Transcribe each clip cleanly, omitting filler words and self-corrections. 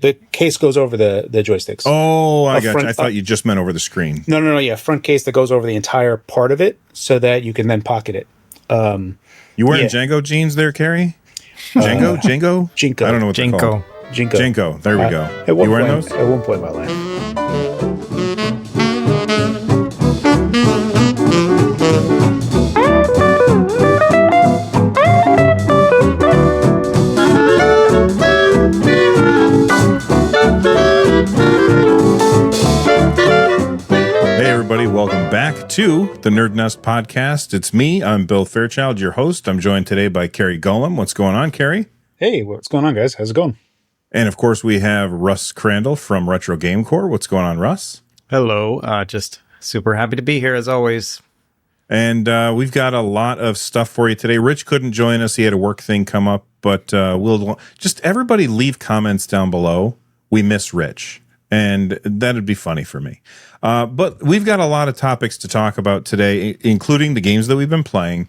The case goes over the joysticks. Oh, I got you. I thought you just meant over the screen. No. Yeah, front case that goes over the entire part of it so that you can then pocket it. You wearing Django jeans there, Carrie? Jinko? Jinko. I don't know what they're called. Jinko. There we go. You wearing those? At one point in my life. Welcome back to the NerdNest podcast. It's me. I'm Bill Fairchild, your host. I'm joined today by Carrie Golem. What's going on, Carrie? Hey, what's going on, guys? How's it going? And of course, we have Russ Crandall from Retro Game Core. What's going on, Russ? Hello. Just super happy to be here as always. And we've got a lot of stuff for you today. Rich couldn't join us. He had a work thing come up, but we'll just everybody leave comments down below. We miss Rich. And that'd be funny for me. But we've got a lot of topics to talk about today, including the games that we've been playing.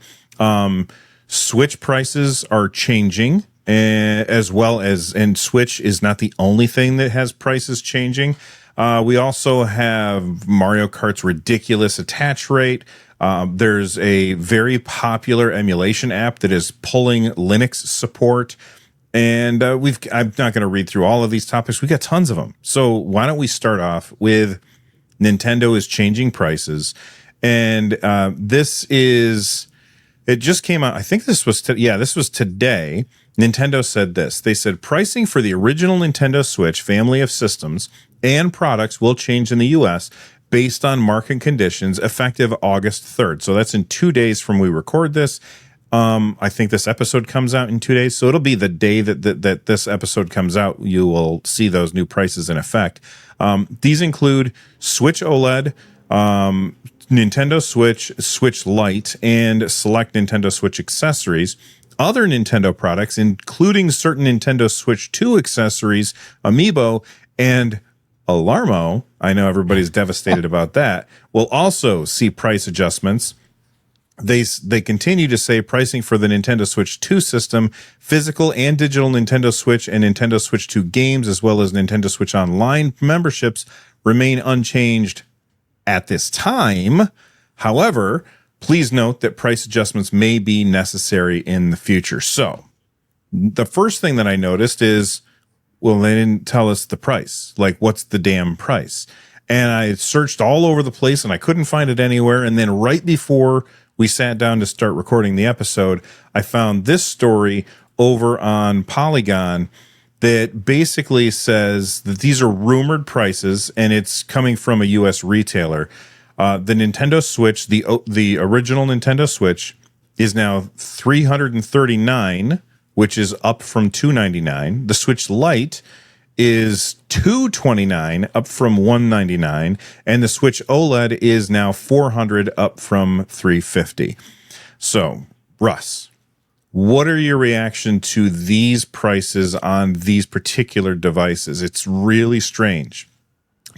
Switch prices are changing, as well as, and Switch is not the only thing that has prices changing. We also have Mario Kart's ridiculous attach rate. There's a very popular emulation app that is pulling Linux support. And I'm not going to read through all of these topics. We got tons of them. So why don't we start off with Nintendo is changing prices. And it just came out. I think this was today. Nintendo said this. They said pricing for the original Nintendo Switch family of systems and products will change in the US based on market conditions effective August 3rd. So that's in 2 days from we record this. I think this episode comes out in 2 days, so it'll be the day that this episode comes out. You will see those new prices in effect. These include Switch OLED, Nintendo Switch, Switch Lite, and select Nintendo Switch accessories. Other Nintendo products, including certain Nintendo Switch 2 accessories, Amiibo, and Alarmo, I know everybody's devastated about that, will also see price adjustments. They continue to say pricing for the Nintendo Switch 2 system, physical and digital Nintendo Switch and Nintendo Switch 2 games, as well as Nintendo Switch Online memberships remain unchanged at this time. However, please note that price adjustments may be necessary in the future. So the first thing that I noticed is, well, they didn't tell us the price. Like, what's the damn price? And I searched all over the place and I couldn't find it anywhere. And then right before we sat down to start recording the episode, I found this story over on Polygon that basically says that these are rumored prices, and it's coming from a U.S. retailer. The Nintendo Switch, the original Nintendo Switch, is now $339, which is up from $299. The Switch Lite is $229, up from $199, and the Switch OLED is now $400, up from $350. So, Russ, what are your reaction to these prices on these particular devices? It's really strange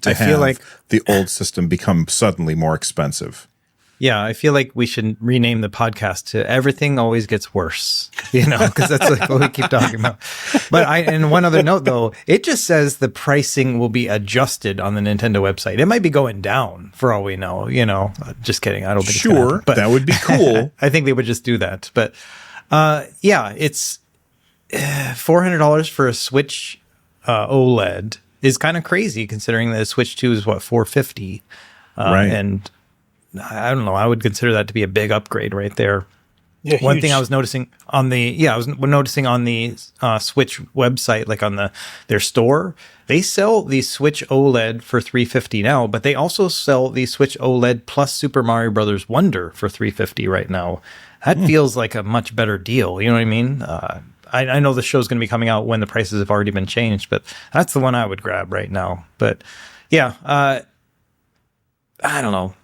to have like the old system become suddenly more expensive. Yeah, I feel like we should rename the podcast to Everything Always Gets Worse, because that's like what we keep talking about. But and one other note, though, it just says the pricing will be adjusted on the Nintendo website. It might be going down for all we know, Just kidding. I don't think sure, it's gonna happen, but that would be cool. I think they would just do that. But it's $400 for a Switch OLED is kind of crazy considering that the Switch 2 is $450. Right. And I don't know. I would consider that to be a big upgrade right there. Yeah, One huge. thing I was noticing on the Switch website, like on their store, they sell the Switch OLED for $350 now, but they also sell the Switch OLED plus Super Mario Brothers Wonder for $350 right now. That feels like a much better deal. You know what I mean? I know the show's going to be coming out when the prices have already been changed, but that's the one I would grab right now. But yeah, I don't know.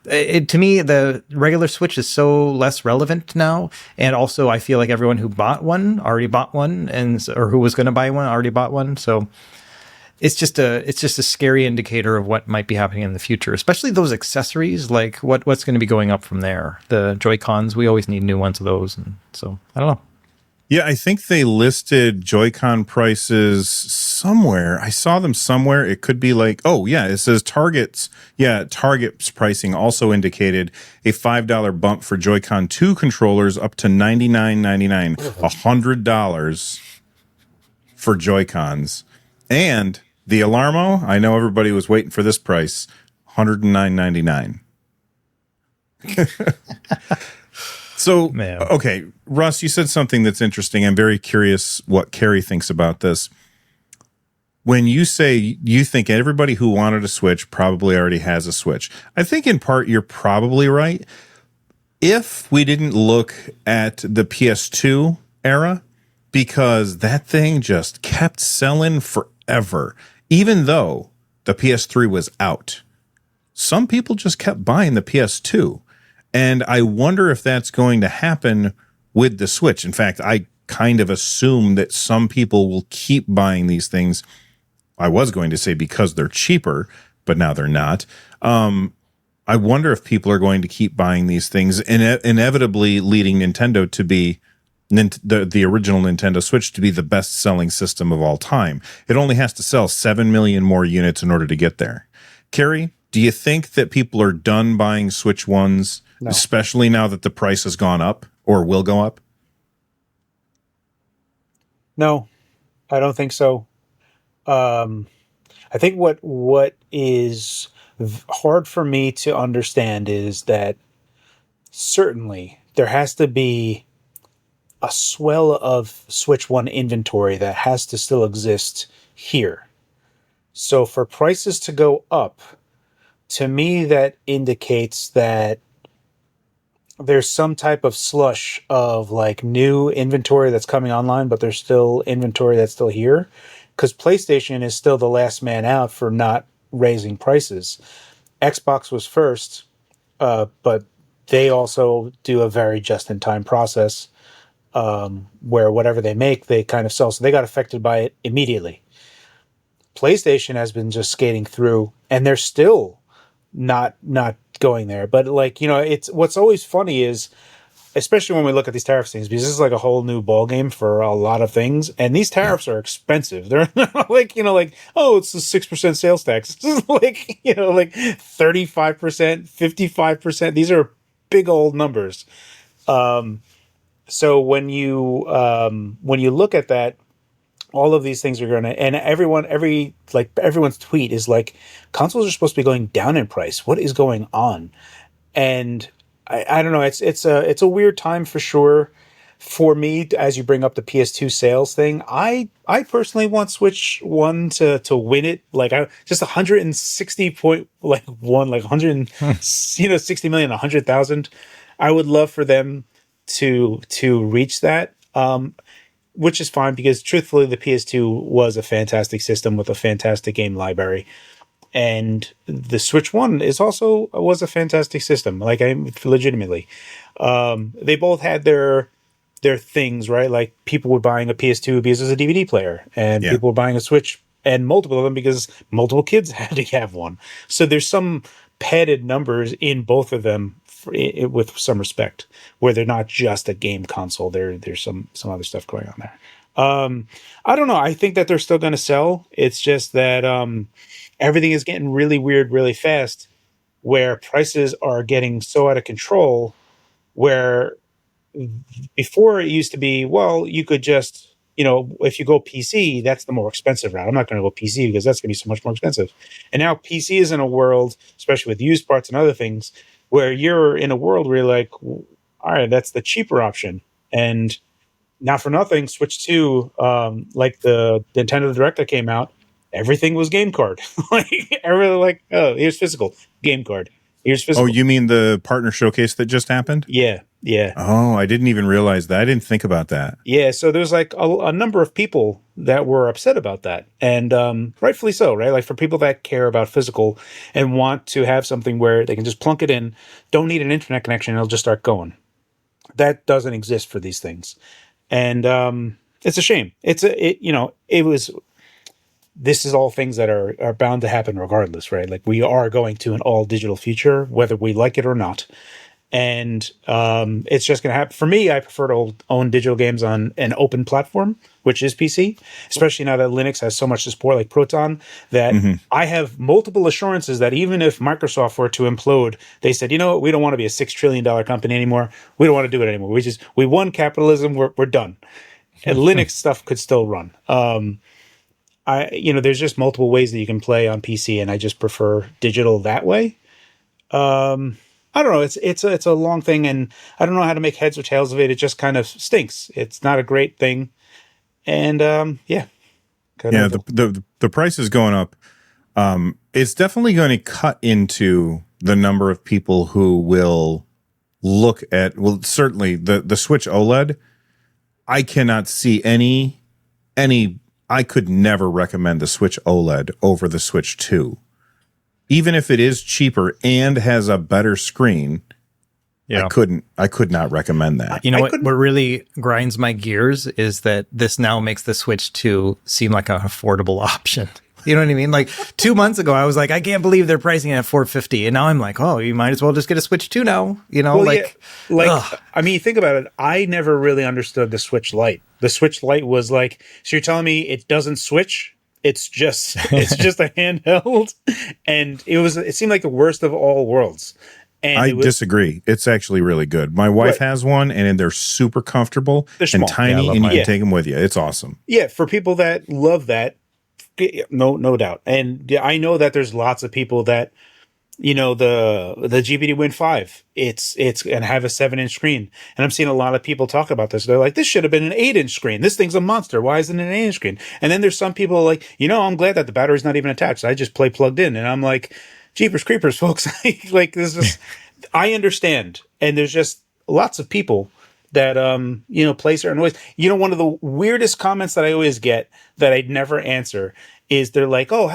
To me, the regular Switch is so less relevant now, and also I feel like everyone who bought one already bought one, or who was going to buy one already bought one. So it's just a scary indicator of what might be happening in the future, especially those accessories. Like what's going to be going up from there? The Joy-Cons, we always need new ones of those, and so I don't know. Yeah, I think they listed Joy-Con prices somewhere. I saw them somewhere. It could be like, oh yeah, it says Target's. Yeah, Target's pricing also indicated a $5 bump for Joy-Con 2 controllers up to $99.99, $100 for Joy-Cons. And the Alarmo, I know everybody was waiting for this price, $109.99. So, Man. okay, Russ, you said something that's interesting. I'm very curious what Carrie thinks about this. When you say you think everybody who wanted a Switch probably already has a Switch, I think in part you're probably right. If we didn't look at the PS2 era, because that thing just kept selling forever, even though the PS3 was out. Some people just kept buying the PS2. And I wonder if that's going to happen with the Switch. In fact, I kind of assume that some people will keep buying these things. I was going to say because they're cheaper, but now they're not. I wonder if people are going to keep buying these things, inevitably leading Nintendo to be the original Nintendo Switch to be the best-selling system of all time. It only has to sell 7 million more units in order to get there. Carrie, do you think that people are done buying Switch Ones, especially now that the price has gone up or will go up? No, I don't think so. I think what is hard for me to understand is that certainly there has to be a swell of Switch One inventory that has to still exist here. So for prices to go up, to me that indicates that there's some type of slush of like new inventory that's coming online, but there's still inventory that's still here. Because PlayStation is still the last man out for not raising prices. Xbox was first, but they also do a very just-in-time process where whatever they make, they kind of sell. So they got affected by it immediately. PlayStation has been just skating through, and they're still not going there. But like it's what's always funny is, especially when we look at these tariff things, because this is like a whole new ball game for a lot of things, and these tariffs are expensive. They're not like oh, it's a 6% sales tax. It's like 35%, 55%. These are big old numbers. So when you look at that, all of these things are going to, and everyone's tweet is like, consoles are supposed to be going down in price. What is going on? And I don't know. It's a weird time for sure. For me, as you bring up the PS2 sales thing, I personally want Switch One to win it. Like just 160.1, like 60 million, 100,000. I would love for them to reach that. Which is fine because truthfully, the PS2 was a fantastic system with a fantastic game library. And the Switch One was a fantastic system. Like legitimately, they both had their things, right? Like people were buying a PS2 because it was a DVD player, and people were buying a Switch and multiple of them because multiple kids had to have one. So there's some padded numbers in both of them with some respect, where they're not just a game console. There's some other stuff going on there. I don't know. I think that they're still going to sell. It's just that everything is getting really weird really fast, where prices are getting so out of control, where before it used to be, well, you could just, if you go PC, that's the more expensive route. I'm not going to go PC because that's going to be so much more expensive. And now PC is in a world, especially with used parts and other things, where you're in a world where you're like, all right, that's the cheaper option. And not for nothing, Switch 2, like the Nintendo Direct that came out, everything was game card. Oh, here's physical game card. Here's physical. Oh, you mean the partner showcase that just happened? Yeah. Oh, I didn't even realize that. I didn't think about that. Yeah, so there's like a number of people that were upset about that, and rightfully so, right? Like for people that care about physical and want to have something where they can just plunk it in, don't need an internet connection, it'll just start going. That doesn't exist for these things, and it's a shame. This is all things that are bound to happen regardless, right? Like we are going to an all digital future, whether we like it or not. and it's just going to happen. For me, I prefer to own digital games on an open platform, which is PC, especially now that Linux has so much to support, like Proton, that I have multiple assurances that even if Microsoft were to implode, they said, you know what, we don't want to be a $6 trillion company anymore. We don't want to do it anymore. We won capitalism. We're done. And Linux stuff could still run. There's just multiple ways that you can play on PC, and I just prefer digital that way. I don't know. It's a long thing, and I don't know how to make heads or tails of it. It just kind of stinks. It's not a great thing, and yeah. The price is going up. It's definitely going to cut into the number of people who will look at. Well, certainly the Switch OLED. I cannot see any. I could never recommend the Switch OLED over the Switch 2. Even if it is cheaper and has a better screen, I could not recommend that. You know what really grinds my gears is that this now makes the Switch 2 seem like an affordable option. You know what I mean? Like 2 months ago, I was like, I can't believe they're pricing it at $450, and now I'm like, oh, you might as well just get a Switch 2 now. You know, I mean, think about it. I never really understood the Switch Lite. The Switch Lite was like, so you're telling me it doesn't switch? It's just a handheld, and it seemed like the worst of all worlds. And I disagree. It's actually really good. My wife has one, and they're super comfortable and tiny, and you can take them with you. It's awesome. Yeah, for people that love that, no doubt. And I know that there's lots of people that, the GBD Win 5, it's and have a 7-inch screen, and I'm seeing a lot of people talk about this. They're like, this should have been an 8-inch screen. This thing's a monster. Why isn't it an 8-inch screen? And then there's some people like, I'm glad that the battery's not even attached. I just play plugged in, and I'm like, jeepers creepers, folks. Like, this is, I understand, and there's just lots of people that play certain ways. One of the weirdest comments that I always get that I'd never answer is they're like, oh,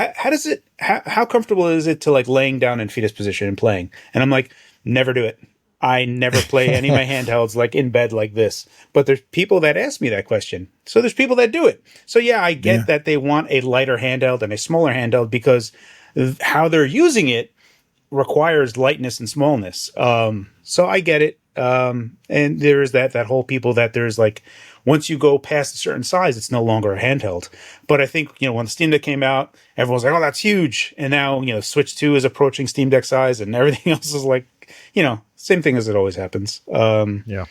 how comfortable is it to like laying down in fetus position and playing? And I'm like, never do it. I never play any of my handhelds like in bed like this. But there's people that ask me that question. So there's people that do it. So yeah, I get that they want a lighter handheld and a smaller handheld because how they're using it requires lightness and smallness. So I get it. And there's that whole people that there's like, once you go past a certain size, it's no longer a handheld. But I think, when the Steam Deck came out, everyone's like, oh, that's huge. And now, Switch 2 is approaching Steam Deck size, and everything else is like, same thing as it always happens. Yeah.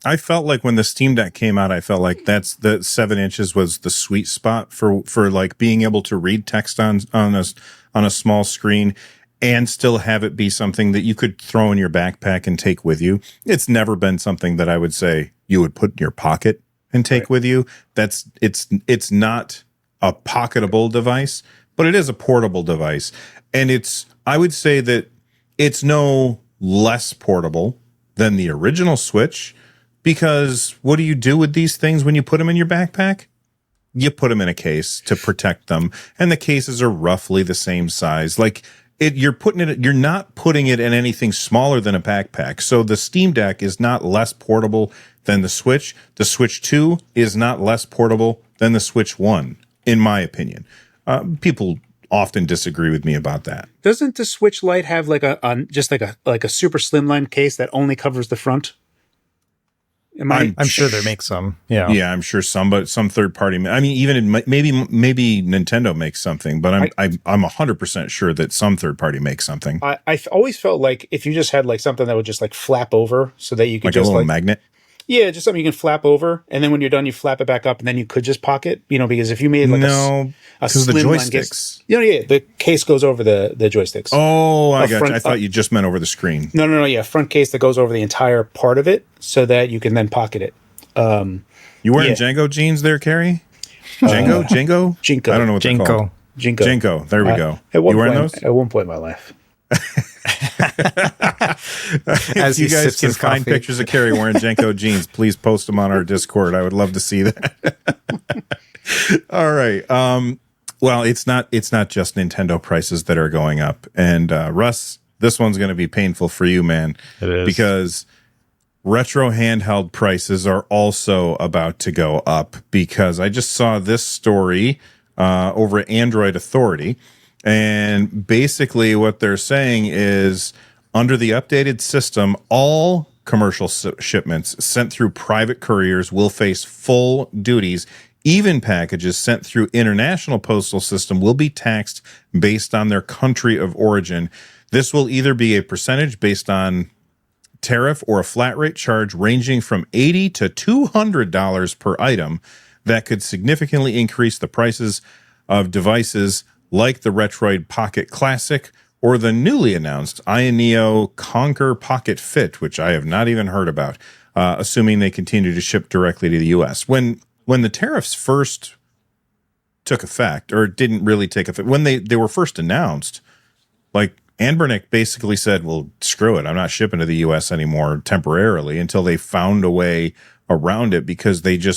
I felt like when the Steam Deck came out, I felt like that's the 7 inches was the sweet spot for like being able to read text on a small screen and still have it be something that you could throw in your backpack and take with you. It's never been something that I would say you would put in your pocket and take with you. It's not a pocketable device, but it is a portable device. And I would say that it's no less portable than the original Switch, because what do you do with these things when you put them in your backpack? You put them in a case to protect them, and the cases are roughly the same size. Like you're not putting it in anything smaller than a backpack. So the Steam Deck is not less portable than the Switch. The Switch 2 is not less portable than the Switch 1, in my opinion. People often disagree with me about that. Doesn't the Switch Lite have like a super slimline case that only covers the front? I'm sure they make some. Yeah. Yeah, I'm sure some, but some third party. I mean, even maybe Nintendo makes something, but I'm 100% sure that some third party makes something. I always felt like if you just had like something that would just like flap over so that you could like just a little magnet. Yeah, just something you can flap over, and then when you're done, you flap it back up, and then you could just pocket. Because if you made like a slim the joysticks. Case, the case goes over the joysticks. Oh, I got you. I thought you just meant over the screen. No, yeah, front case that goes over the entire part of it, so that you can then pocket it. You wearing Django jeans there, Carrie? Django? Jinko. I don't know what they're called. Jinko. There we go. You wearing those? At one point in my life. As you guys can find pictures of Carrie wearing Jenko jeans, please post them on our Discord. I would love to see that. All right. Well, it's not just Nintendo prices that are going up. And Russ, this one's going to be painful for you, man. It is. Because retro handheld prices are also about to go up, because I just saw this story over at Android Authority. And basically what they're saying is Under the updated system, all commercial shipments sent through private couriers will face full duties. Even packages sent through international postal system will be taxed based on their country of origin. This will either be a percentage based on tariff or a flat rate charge ranging from $80 to $200 per item that could significantly increase the prices of devices like the Retroid Pocket Classic or the newly announced Ioneo Conquer Pocket Fit, which I have not even heard about, assuming they continue to ship directly to the U.S. When the tariffs first took effect, or didn't really take effect, when they were first announced, like Anbernic basically said, well, screw it, I'm not shipping to the U.S. anymore temporarily until they found a way around it, because the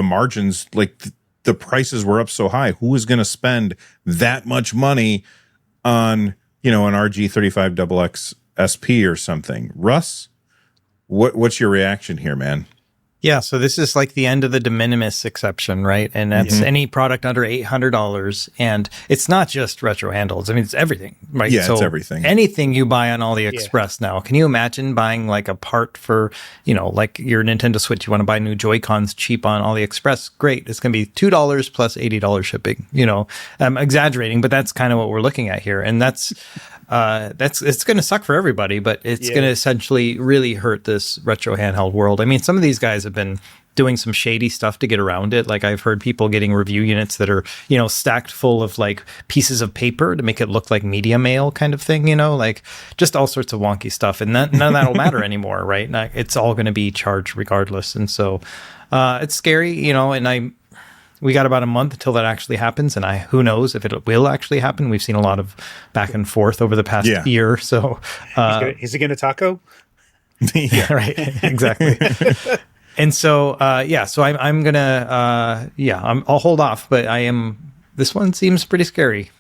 margins, like the prices were up so high. Who was going to spend that much money on, an RG35XX SP or something? Russ, what's your reaction here, man? Yeah, so this is like the end of the de minimis exception, right? And that's any product under $800. And it's not just retro handhelds. I mean, it's everything, right? Yeah, so it's everything. Anything you buy on AliExpress now. Can you imagine buying like a part for, like your Nintendo Switch? You want to buy new Joy-Cons cheap on AliExpress? Great. It's going to be $2 plus $80 shipping. I'm exaggerating, but that's kind of what we're looking at here. And that's it's going to suck for everybody, but it's going to essentially really hurt this retro handheld world. I mean, some of these guys have been doing some shady stuff to get around it. Like I've heard people getting review units that are, stacked full of like pieces of paper to make it look like media mail kind of thing, like just all sorts of wonky stuff. And none of that'll matter anymore, right? It's all going to be charged regardless. And so it's scary, and we got about a month until that actually happens, and who knows if it will actually happen. We've seen a lot of back and forth over the past year. So is he going to taco? Yeah, right. Exactly. And so, so I'm gonna, I'll hold off, but this one seems pretty scary.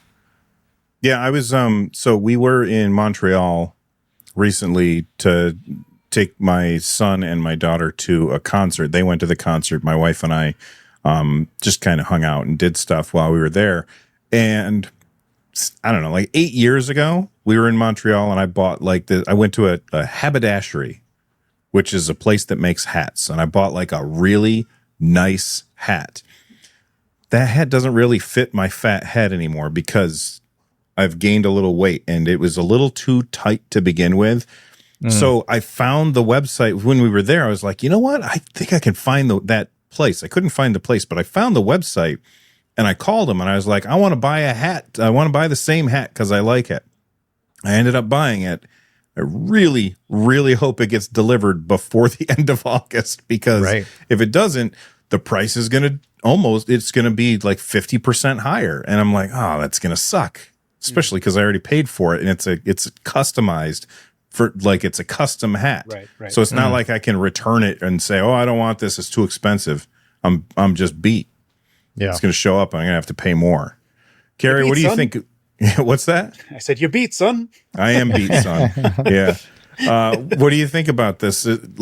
Yeah, I was, so we were in Montreal recently to take my son and my daughter to a concert. They went to the concert. My wife and I just kind of hung out and did stuff while we were there. And I don't know, like 8 years ago, we were in Montreal and I bought I went to a haberdashery, which is a place that makes hats. And I bought like a really nice hat. That hat doesn't really fit my fat head anymore because I've gained a little weight and it was a little too tight to begin with. So I found the website when we were there. I was like, you know what? I think I can find that place. I couldn't find the place, but I found the website and I called them and I was like, I want to buy a hat. I want to buy the same hat because I like it. I ended up buying it. I really, really hope it gets delivered before the end of August, because if it doesn't, the price is going to it's going to be like 50% higher. And I'm like, oh, that's going to suck, especially because I already paid for it. And it's customized for, like, it's a custom hat. Right. So it's not like I can return it and say, oh, I don't want this. It's too expensive. I'm just beat. Yeah. It's going to show up and I'm going to have to pay more. Gary, what do you think? What's that? I said, you're beat, son. I am beat, son. Yeah. What do you think about this? With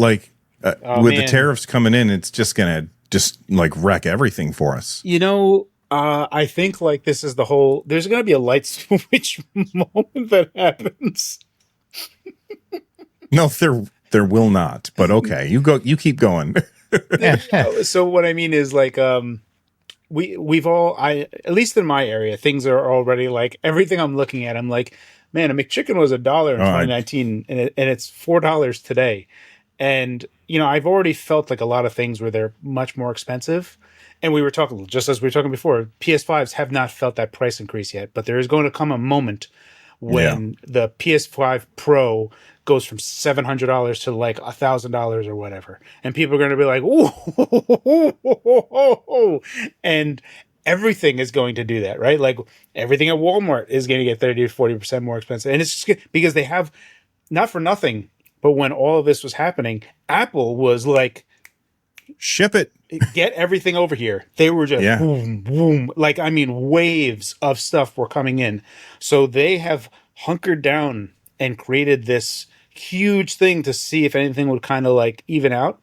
the tariffs coming in, it's just going to like wreck everything for us. I think like this is there's going to be a light switch moment that happens. No, there will not. But okay, you keep going. So what I mean is like, we've all, at least in my area, things are already like, everything I'm looking at, I'm like, man, a McChicken was $1 in 2019 and it's $4 today. And, I've already felt like a lot of things where they're much more expensive. And we were talking, just as we were talking before, PS5s have not felt that price increase yet, but there is going to come a moment when the PS5 Pro goes from $700 to like $1,000 or whatever. And people are going to be like, ooh, and everything is going to do that, right? Like everything at Walmart is going to get 30 to 40% more expensive. And it's just because they have, not for nothing, but when all of this was happening, Apple was like, ship it, get everything over here. They were just boom, boom. Like, I mean, waves of stuff were coming in. So they have hunkered down and created this huge thing to see if anything would kind of like even out.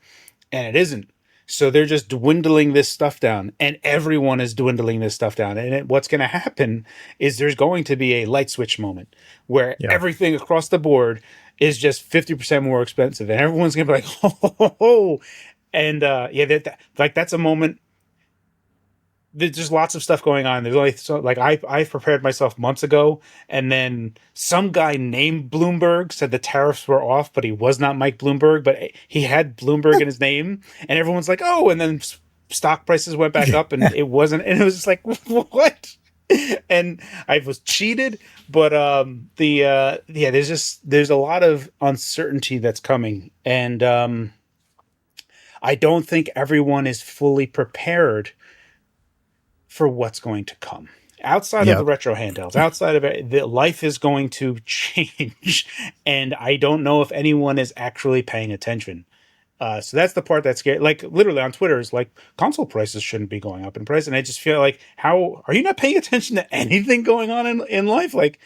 And it isn't. So they're just dwindling this stuff down, and everyone is dwindling this stuff down. And what's going to happen is there's going to be a light switch moment where Yeah. everything across the board is just 50% more expensive, and everyone's going to be like, "Ho, ho, ho, ho." And yeah, like that's a moment. There's just lots of stuff going on. There's only so like I prepared myself months ago, and then some guy named Bloomberg said the tariffs were off, but he was not Mike Bloomberg, but he had Bloomberg in his name, and everyone's like, oh, and then stock prices went back up, and it wasn't, and it was just like what? And I was cheated, but yeah, there's a lot of uncertainty that's coming, and I don't think everyone is fully prepared for what's going to come outside of the Yep. retro handhelds. Outside of it, the life is going to change, and I don't know if anyone is actually paying attention. So that's the part that's scary. Like literally on Twitter is like console prices shouldn't be going up in price, and I just feel like, how are you not paying attention to anything going on in life? Like,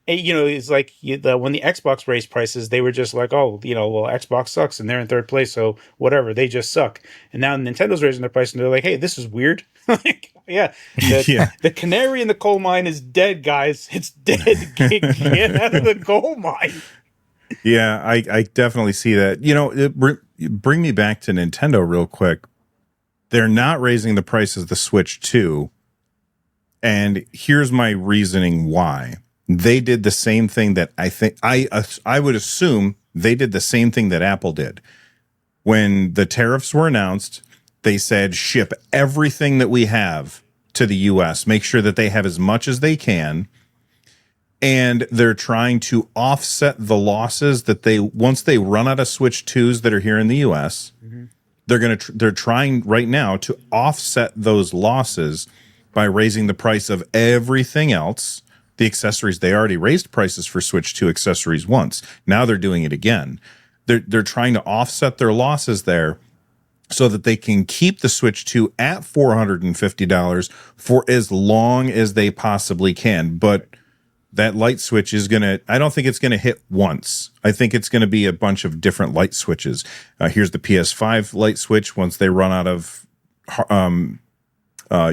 it's like when the Xbox raised prices, they were just like, oh, well, Xbox sucks and they're in third place, so whatever, they just suck. And now Nintendo's raising their price, and they're like, hey, this is weird. Like, yeah, Yeah. the canary in the coal mine is dead, guys. It's dead. Get out of the coal mine. Yeah, I definitely see that. Bring me back to Nintendo real quick. They're not raising the price of the Switch 2. And here's my reasoning why. They did the same thing that I would assume they did the same thing that Apple did. When the tariffs were announced, they said ship everything that we have to the US, make sure that they have as much as they can. And they're trying to offset the losses that once they run out of Switch 2s that are here in the US, they're trying right now to offset those losses by raising the price of everything else. The accessories, they already raised prices for Switch 2 accessories once. Now they're doing it again. They're trying to offset their losses there so that they can keep the Switch 2 at $450 for as long as they possibly can. But that light switch is I don't think it's going to hit once. I think it's going to be a bunch of different light switches. Here's the PS5 light switch once they run out of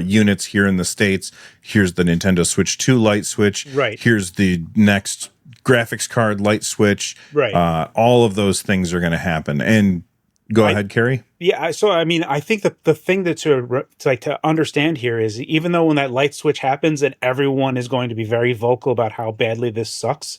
units here in the States. Here's the Nintendo Switch 2 light switch. Right. Here's the next graphics card light switch. Right. All of those things are going to happen. And go ahead, Carrie. Yeah, so I mean, I think the thing to understand here is, even though when that light switch happens and everyone is going to be very vocal about how badly this sucks,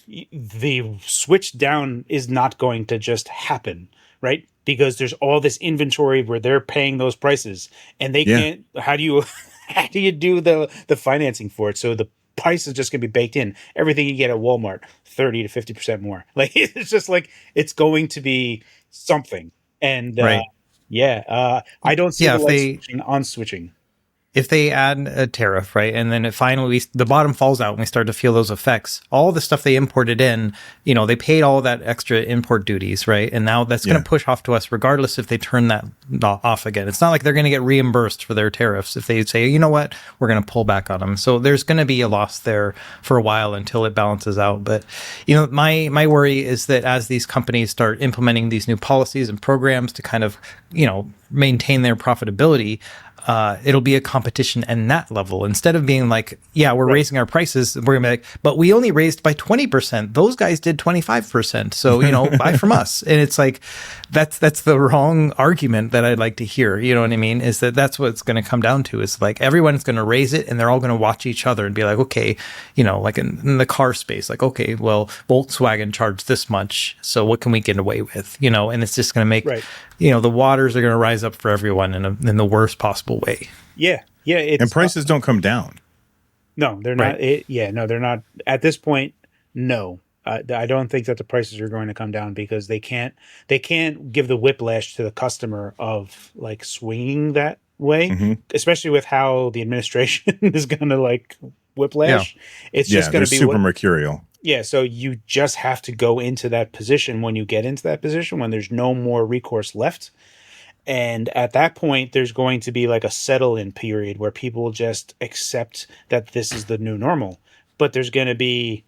the switch down is not going to just happen, right? Because there's all this inventory where they're paying those prices, and they can't. How do you do the financing for it? So the price is just going to be baked in. Everything you get at Walmart, 30 to 50% more. Like, it's just like, it's going to be something. And Right. I don't see Yeah, the light switching on switching. if they add a tariff, right, and then it finally, the bottom falls out and we start to feel those effects, all the stuff they imported in, they paid all that extra import duties, right? And now that's going to push off to us regardless if they turn that off again. It's not like they're going to get reimbursed for their tariffs if they say, you know what, we're going to pull back on them. So there's going to be a loss there for a while until it balances out. But, my worry is that as these companies start implementing these new policies and programs to kind of, maintain their profitability, it'll be a competition in that level. Instead of being like, yeah, we're raising our prices, we're gonna be like, but we only raised by 20%. Those guys did 25%. So, buy from us. And it's like, that's the wrong argument that I'd like to hear. You know what I mean? Is that's what it's going to come down to, is like, everyone's going to raise it and they're all going to watch each other and be like, okay, like in the car space, like, okay, well, Volkswagen charged this much, so what can we get away with? And it's just going to make, the waters are going to rise up for everyone in the worst possible way. Yeah. And prices don't come down. No, they're not. No, they're not. At this point, no. I don't think that the prices are going to come down, because they can't give the whiplash to the customer of like swinging that way, especially with how the administration is going to like whiplash. It's just going to be super mercurial. Yeah, so you just have to go into that position when you get into that position, when there's no more recourse left. And at that point, there's going to be like a settle-in period where people just accept that this is the new normal. But there's going to be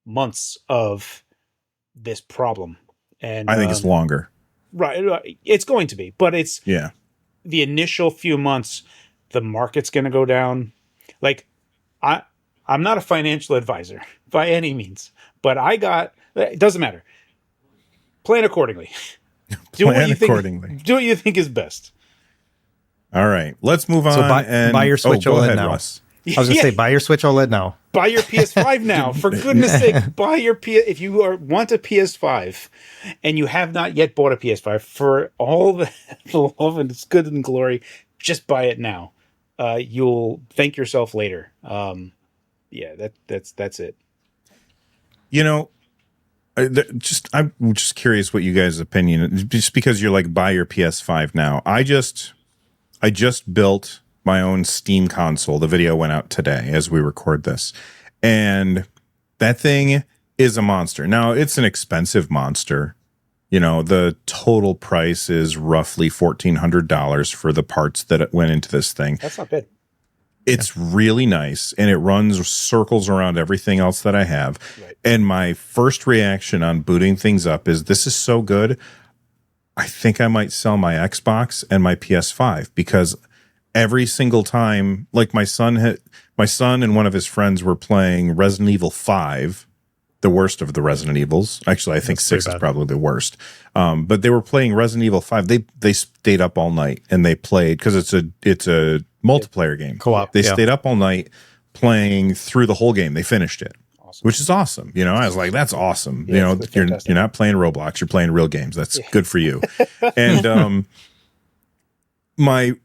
months of this problem. And I think it's longer. right. It's going to be, but it's Yeah. the initial few months, the market's going to go down. Like I, I'm not a financial advisor by any means, but it doesn't matter. Plan accordingly. Do what Plan you think. accordingly. Do what you think is best. All right. Let's move So on. buy your Switch go OLED ahead, now. Russ. I was gonna say buy your Switch OLED now. Buy your PS5 now, for goodness sake. Buy your if you want a PS5 and you have not yet bought a PS5, for all the love and its good and glory, just buy it now. You'll thank yourself later. That's it. You know, I'm just curious what you guys' opinion. Just because you're like buy your PS5 now, I just built my own Steam console. The video went out today as we record this, and that thing is a monster. Now it's an expensive monster. You know, the total price is roughly $1,400 for the parts that went into this thing. That's not bad. It's really nice, and it runs circles around everything else that I have. Right. And my first reaction on booting things up is, this is so good, I think I might sell my Xbox and my PS5, because every single time, like my son and one of his friends were playing Resident Evil 5, the worst of the Resident Evils. Actually, I think 6 is probably the worst. But they were playing Resident Evil 5. They stayed up all night and they played, because it's a multiplayer game. Co-op. They stayed up all night playing through the whole game. They finished it, which is awesome. You know, I was like, that's awesome. Yeah, you know, you're not playing Roblox. You're playing real games. That's good for you. And my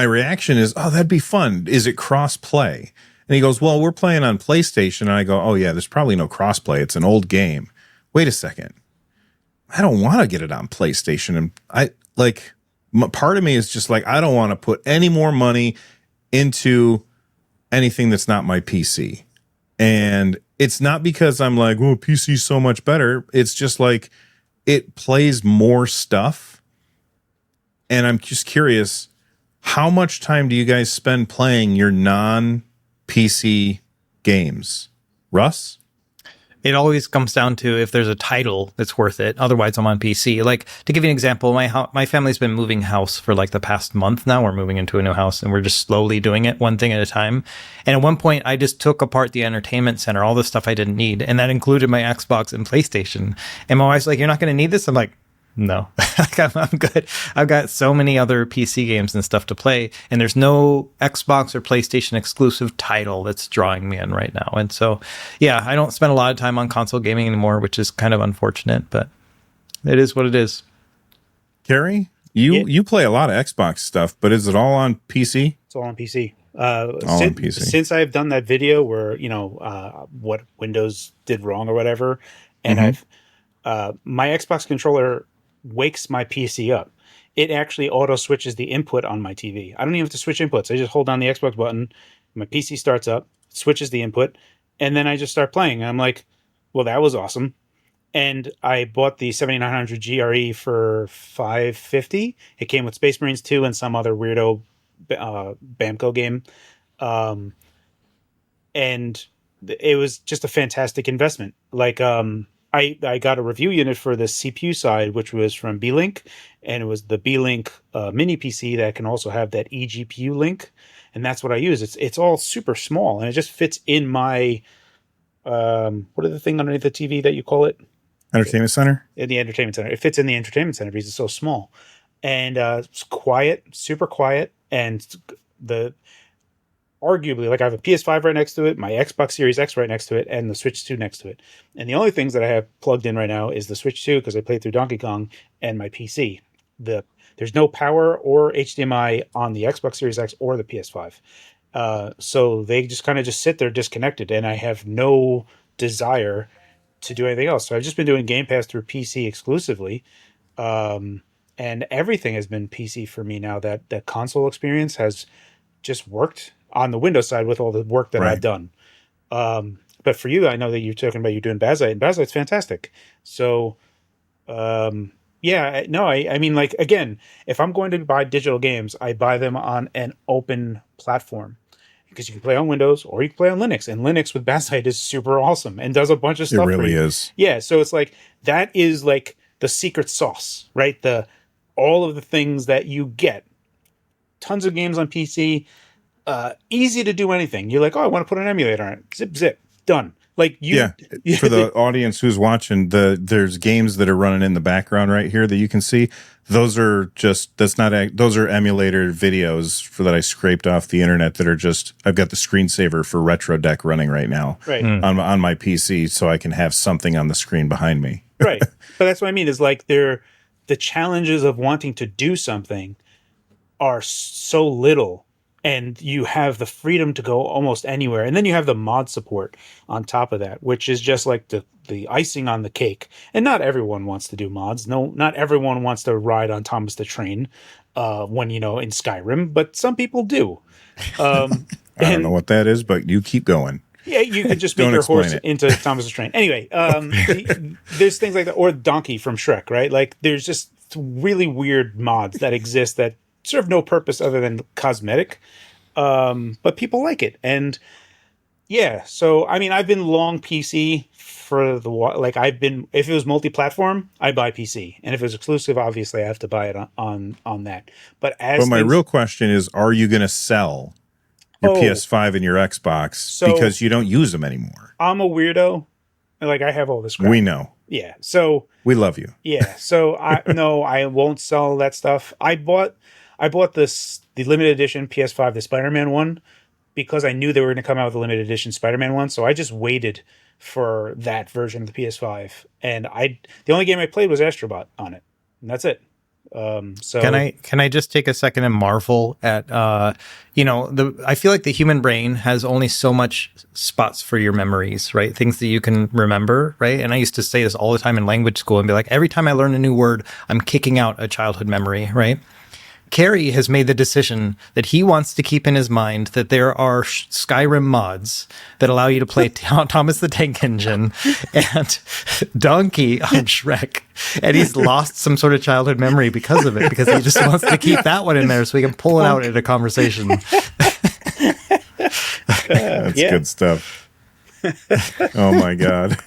reaction is, oh, that'd be fun. Is it cross play? And he goes, well, we're playing on PlayStation. And I go, oh yeah, there's probably no cross play. It's an old game. Wait a second. I don't want to get it on PlayStation. And part of me is just like, I don't want to put any more money into anything that's not my PC. And it's not because I'm like, oh, PC's so much better. It's just like, it plays more stuff. And I'm just curious, how much time do you guys spend playing your non-PC games? Russ? It always comes down to if there's a title that's worth it. Otherwise, I'm on PC. Like, to give you an example, my family's been moving house for like the past month now. We're moving into a new house, and we're just slowly doing it one thing at a time. And at one point, I just took apart the entertainment center, all the stuff I didn't need, and that included my Xbox and PlayStation. And my wife's like, "You're not going to need this?" I'm like, no, I'm good. I've got so many other PC games and stuff to play, and there's no Xbox or PlayStation exclusive title that's drawing me in right now. And so, yeah, I don't spend a lot of time on console gaming anymore, which is kind of unfortunate, but it is what it is. Carrie, you play a lot of Xbox stuff, but is it all on PC? It's all on PC. On PC. Since I've done that video where, what Windows did wrong or whatever, and my Xbox controller wakes my PC up. It actually auto switches the input on my TV. I don't even have to switch inputs. I just hold down the Xbox button. My PC starts up, switches the input, and then I just start playing. And I'm like, well, that was awesome. And I bought the 7900 GRE for $550. It came with Space Marines 2 and some other weirdo Bamco game. And it was just a fantastic investment. Like, I got a review unit for the CPU side, which was from B-Link, and it was the B-Link mini PC that can also have that eGPU link, and that's what I use. It's all super small, and it just fits in my what is the thing underneath the TV that you call it? Entertainment center? In the entertainment center. It fits in the entertainment center because it's so small, and it's quiet, super quiet, and arguably, like, I have a PS5 right next to it, my Xbox Series X right next to it, and the Switch 2 next to it. And the only things that I have plugged in right now is the Switch 2, because I played through Donkey Kong, and my PC. There's no power or HDMI on the Xbox Series X or the PS5. So they just kind of just sit there disconnected, and I have no desire to do anything else. So I've just been doing Game Pass through PC exclusively. And everything has been PC for me now. That console experience has just worked on the Windows side with all the work that I've done. But for you, I know that you're talking about you're doing Bazite, and Bazite's fantastic. So, I mean, like, again, if I'm going to buy digital games, I buy them on an open platform, because you can play on Windows or you can play on Linux, and Linux with Bazite is super awesome and does a bunch of stuff. It really is. Yeah. So it's like, that is like the secret sauce, right? All of the things that you get. Tons of games on PC, easy to do anything. You're like, oh, I want to put an emulator on it. Zip, zip, done. Like Yeah, for the audience who's watching, there's games that are running in the background right here that you can see. Those are those are emulator videos that I scraped off the internet that are just, I've got the screensaver for Retro Deck running right now on my PC so I can have something on the screen behind me. Right. But that's what I mean is like the challenges of wanting to do something are so little, and you have the freedom to go almost anywhere. And then you have the mod support on top of that, which is just like the icing on the cake. And not everyone wants to do mods. No, not everyone wants to ride on Thomas the Train when, in Skyrim, but some people do. I don't know what that is, but you keep going. Yeah, you could just make your horse into Thomas the Train. Anyway, there's things like that, or Donkey from Shrek, right? Like, there's just really weird mods that exist that serve no purpose other than cosmetic, but people like it. And yeah, so I mean, I've been long PC for if it was multi-platform, I buy PC, and if it was exclusive, obviously I have to buy it on that. But my real question is, are you going to sell your PS5 and your Xbox because you don't use them anymore? I'm a weirdo. Like, I have all this crap. We know. Yeah, so we love you. Yeah, so I won't sell that stuff. I bought the limited edition PS5, the Spider-Man one, because I knew they were going to come out with a limited edition Spider-Man one. So I just waited for that version of the PS5, and the only game I played was Astrobot on it, and that's it. So can I just take a second and marvel at I feel like the human brain has only so much spots for your memories, right? Things that you can remember, right? And I used to say this all the time in language school and be like, every time I learn a new word, I'm kicking out a childhood memory, right? Carrie has made the decision that he wants to keep in his mind that there are Skyrim mods that allow you to play Thomas the Tank Engine and Donkey on Shrek. And he's lost some sort of childhood memory because of it, because he just wants to keep that one in there so he can pull it out in a conversation. That's good stuff. Oh my God.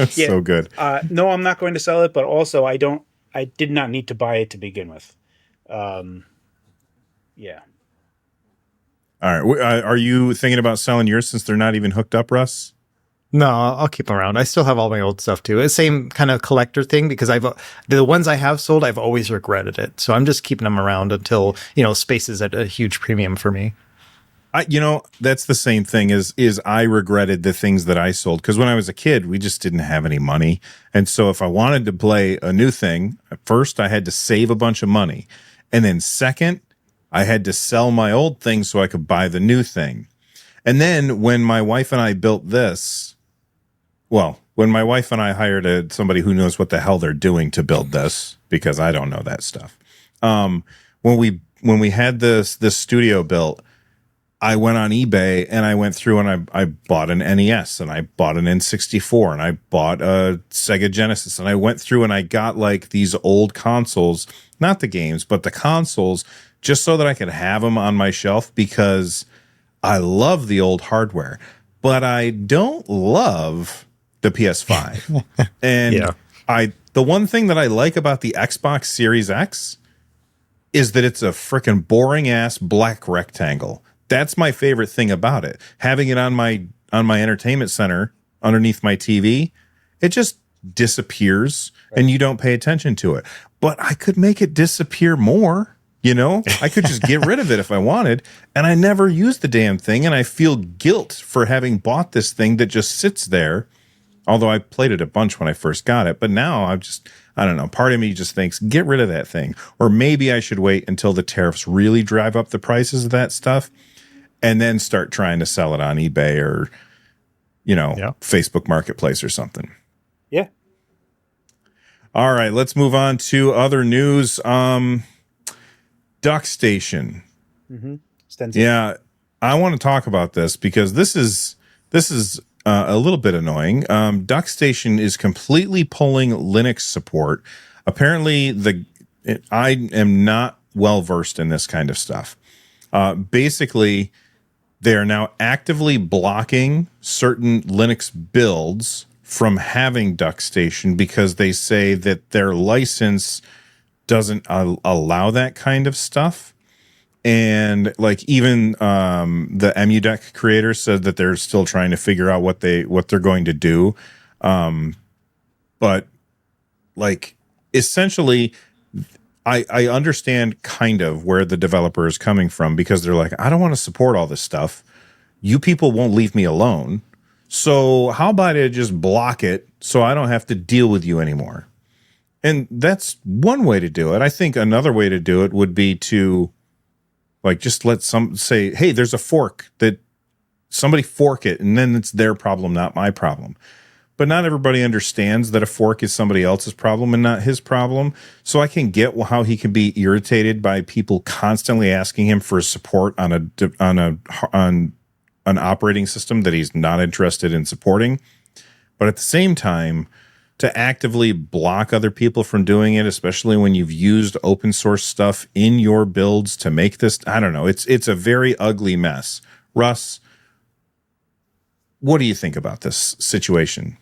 So good. No, I'm not going to sell it, but also I did not need to buy it to begin with. Yeah. All right. Are you thinking about selling yours since they're not even hooked up, Russ? No, I'll keep them around. I still have all my old stuff too. It's same kind of collector thing, because the ones I have sold, I've always regretted it. So I'm just keeping them around until, space is at a huge premium for me. That's the same thing is I regretted the things that I sold, because when I was a kid, we just didn't have any money. And so if I wanted to play a new thing, first I had to save a bunch of money. And then second, I had to sell my old thing so I could buy the new thing. And then when my wife and I built this, when my wife and I hired somebody who knows what the hell they're doing to build this, because I don't know that stuff. When we had this studio built, I went on eBay and I went through and I bought an NES and I bought an N64 and I bought a Sega Genesis, and I went through and I got like these old consoles, not the games, but the consoles, just so that I could have them on my shelf, because I love the old hardware, but I don't love the PS5. And the one thing that I like about the Xbox Series X is that it's a freaking boring ass black rectangle. That's my favorite thing about it. Having it on my entertainment center underneath my TV, it just disappears and you don't pay attention to it. But I could make it disappear more, I could just get rid of it if I wanted, and I never use the damn thing, and I feel guilt for having bought this thing that just sits there. Although I played it a bunch when I first got it, but now I don't know, part of me just thinks, get rid of that thing. Or maybe I should wait until the tariffs really drive up the prices of that stuff, and then start trying to sell it on eBay or, Facebook Marketplace or something. Yeah. All right, let's move on to other news. DuckStation. Mm-hmm. Yeah, I want to talk about this because this is a little bit annoying. DuckStation is completely pulling Linux support. Apparently, I am not well versed in this kind of stuff. Basically, they are now actively blocking certain Linux builds from having DuckStation because they say that their license doesn't allow that kind of stuff. And like even the EmuDeck creator said that they're still trying to figure out what they're going to do. But like essentially, I understand kind of where the developer is coming from because they're like, I don't want to support all this stuff. You people won't leave me alone. So how about I just block it so I don't have to deal with you anymore? And that's one way to do it. I think another way to do it would be to like just let some say, hey, there's a fork that somebody fork it, and then it's their problem, not my problem. But not everybody understands that a fork is somebody else's problem and not his problem. So I can get how he can be irritated by people constantly asking him for support on an operating system that he's not interested in supporting. But at the same time, to actively block other people from doing it, especially when you've used open source stuff in your builds to make this, I don't know. It's a very ugly mess. Russ, what do you think about this situation?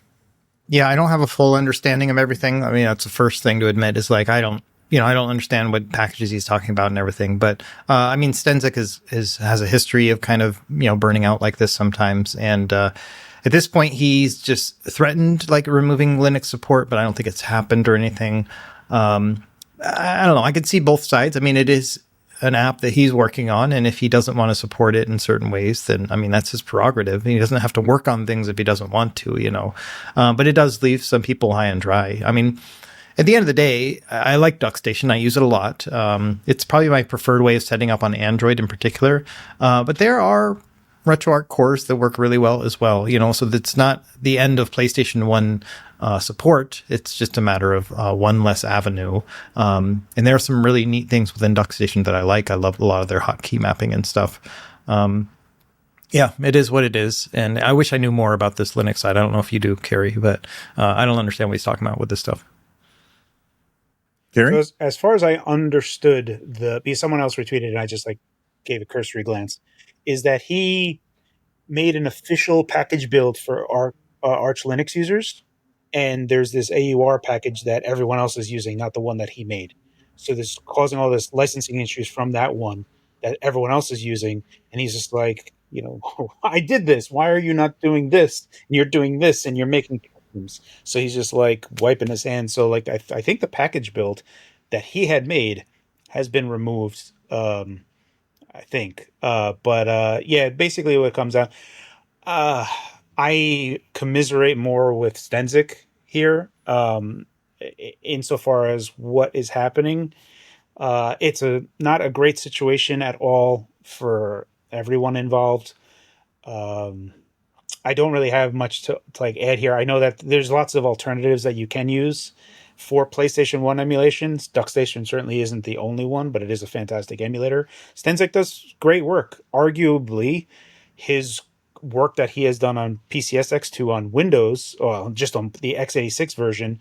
Yeah, I don't have a full understanding of everything. I mean, that's the first thing to admit is like, I don't understand what packages he's talking about and everything. But I mean, Stenzik has a history of kind of, burning out like this sometimes. And at this point, he's just threatened like removing Linux support, but I don't think it's happened or anything. I don't know. I could see both sides. I mean, it is an app that he's working on, and if he doesn't want to support it in certain ways, then I mean that's his prerogative. He doesn't have to work on things if he doesn't want to, but it does leave some people high and dry. I mean, at the end of the day, I like DuckStation. I use it a lot. It's probably my preferred way of setting up on Android in particular, but there are RetroArch cores that work really well as well, so that's not the end of PlayStation 1 support. It's just a matter of one less avenue. And there are some really neat things within DuckStation that I like. I love a lot of their hotkey mapping and stuff. Yeah, it is what it is. And I wish I knew more about this Linux side. I don't know if you do, Carrie, but I don't understand what he's talking about with this stuff. Gary? So as far as I understood, because someone else retweeted and I just like gave a cursory glance, is that he made an official package build for Arch Linux users, and there's this AUR package that everyone else is using, not the one that he made. So this causing all this licensing issues from that one that everyone else is using, and he's just like, I did this. Why are you not doing this? And you're doing this, and you're making problems. So he's just like wiping his hands. So like I think the package build that he had made has been removed. I think. But yeah, basically what it comes out. Uh, I commiserate more with Stenzik here, insofar as what is happening. It's not a great situation at all for everyone involved. Um, I don't really have much to like add here. I know that there's lots of alternatives that you can use for PlayStation 1 emulations. DuckStation certainly isn't the only one, but it is a fantastic emulator. Stenzik does great work. Arguably, his work that he has done on PCSX2 on Windows, or just on the x86 version,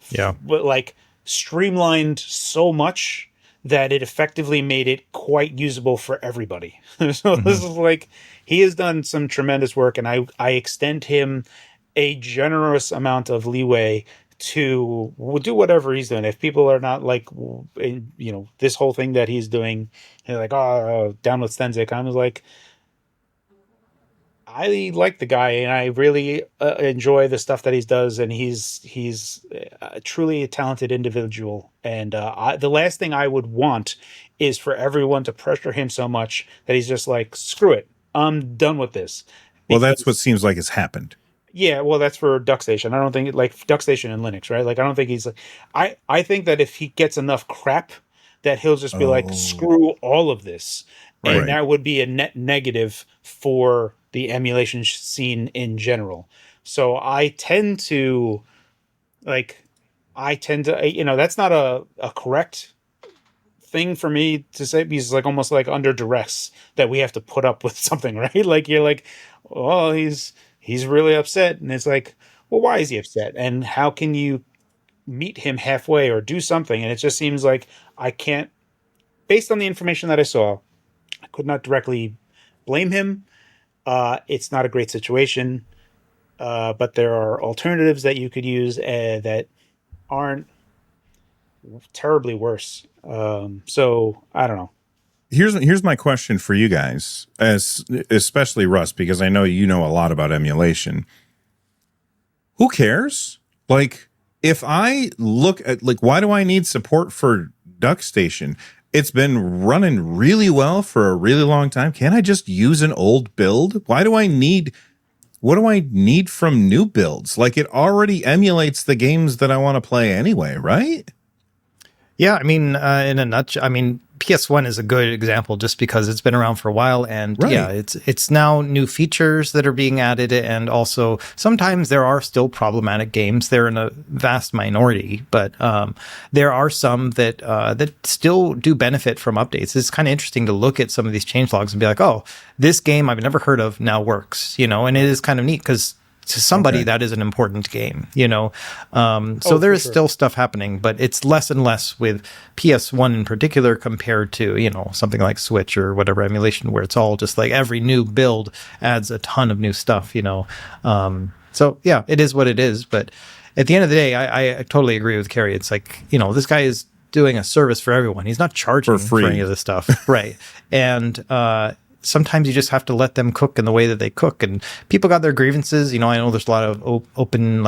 Yeah. but like streamlined so much that it effectively made it quite usable for everybody. So this is like, he has done some tremendous work, and I extend him a generous amount of leeway to do whatever he's doing. If people are not like, this whole thing that he's doing, they're like, oh, down with Stenzik. I was like, I like the guy, and I really enjoy the stuff that he does, and he's truly a talented individual. And the last thing I would want is for everyone to pressure him so much that he's just like, screw it, I'm done with this. Well, that's what Because seems like has happened. yeah, well, that's for DuckStation. I don't think like DuckStation and Linux, right? Like, I don't think he's like. I think that if he gets enough crap, that he'll just be like, Oh, screw all of this, and right. that would be a net negative for the emulation scene in general. So I tend to, that's not a correct thing for me to say, because it's like almost like under duress that we have to put up with something, right? Like, you're like, oh, he's really upset, and it's like, well, why is he upset, and how can you meet him halfway or do something? And it just seems like I can't, based on the information that I saw, I could not directly blame him. It's not a great situation. but there are alternatives that you could use that aren't terribly worse. So I don't know. Here's my question for you guys, as especially Russ, because I know you know a lot about emulation. Who cares? Like, if I look at, like, why do I need support for DuckStation? It's been running really well for a really long time. Can't I just use an old build? What do I need from new builds? Like, it already emulates the games that I want to play anyway, right? Yeah, I mean, in a nutshell, I mean, PS1 is a good example just because it's been around for a while, and Right. yeah, it's now new features that are being added, and also sometimes there are still problematic games. They're in a vast minority, but there are some that that still do benefit from updates. It's kind of interesting to look at some of these changelogs and be like, oh, this game I've never heard of now works, you know, and it is kind of neat because to somebody that is an important game, you know. So there is still stuff happening, but it's less and less with PS1 in particular compared to, you know, something like Switch or whatever emulation, where it's all just like every new build adds a ton of new stuff, you know. So yeah, it is what it is. But at the end of the day, I totally agree with Carrie. It's like, you know, this guy is doing a service for everyone. He's not charging For free. for any of this stuff. Right. And sometimes you just have to let them cook in the way that they cook, and people got their grievances. You know, I know there's a lot of open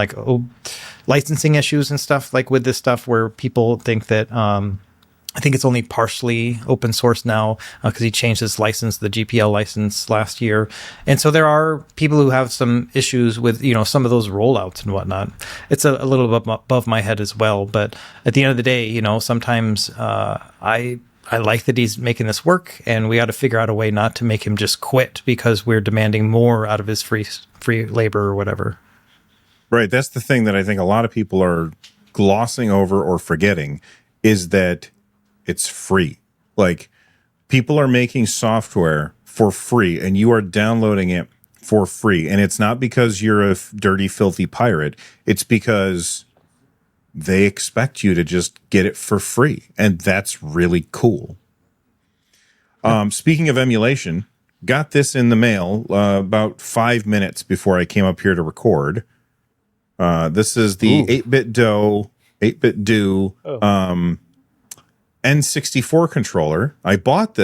licensing issues and stuff like with this stuff where people think that I think it's only partially open source now because he changed his license, the GPL license last year. And so there are people who have some issues with, you know, some of those rollouts and whatnot. It's a little bit above my head as well. But at the end of the day, you know, sometimes I like that he's making this work, and we got to figure out a way not to make him just quit because we're demanding more out of his free labor or whatever. Right. That's the thing that I think a lot of people are glossing over or forgetting, is that it's free. Like, people are making software for free and you are downloading it for free. And it's not because you're a dirty, filthy pirate. It's because they expect you to just get it for free. And that's really cool. Speaking of emulation, got this in the mail about 5 minutes before I came up here to record. This is the 8-bit Do N64 controller. I bought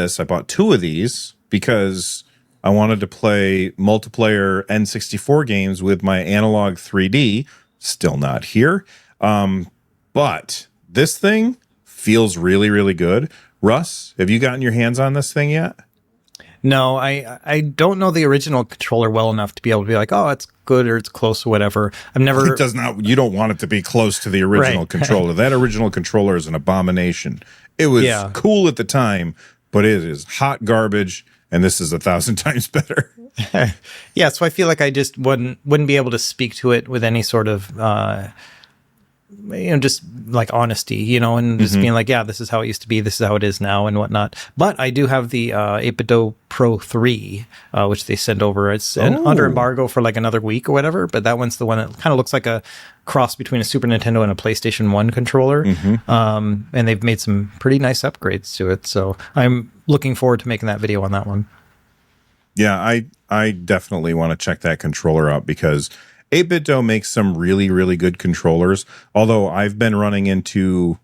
two of these because I wanted to play multiplayer N64 games with my analog 3D. Still not here. But this thing feels really, really good. Russ, have you gotten your hands on this thing yet? No, I don't know the original controller well enough to be able to be like, oh, it's good or it's close or whatever. I've never. It does not. You don't want it to be close to the original controller. That original controller is an abomination. It was cool at the time, but it is hot garbage, and this is 1,000 times better. Yeah, so I feel like I just wouldn't be able to speak to it with any sort of you know, just like honesty, you know, and just being like, yeah, this is how it used to be, this is how it is now and whatnot. But I do have the 8BitDo Pro 3, which they sent over. It's under embargo for like another week or whatever, but that one's the one that kind of looks like a cross between a Super Nintendo and a PlayStation 1 controller. And they've made some pretty nice upgrades to it. So I'm looking forward to making that video on that one. Yeah, I definitely want to check that controller out because 8BitDo makes some really, really good controllers. Although I've been running into,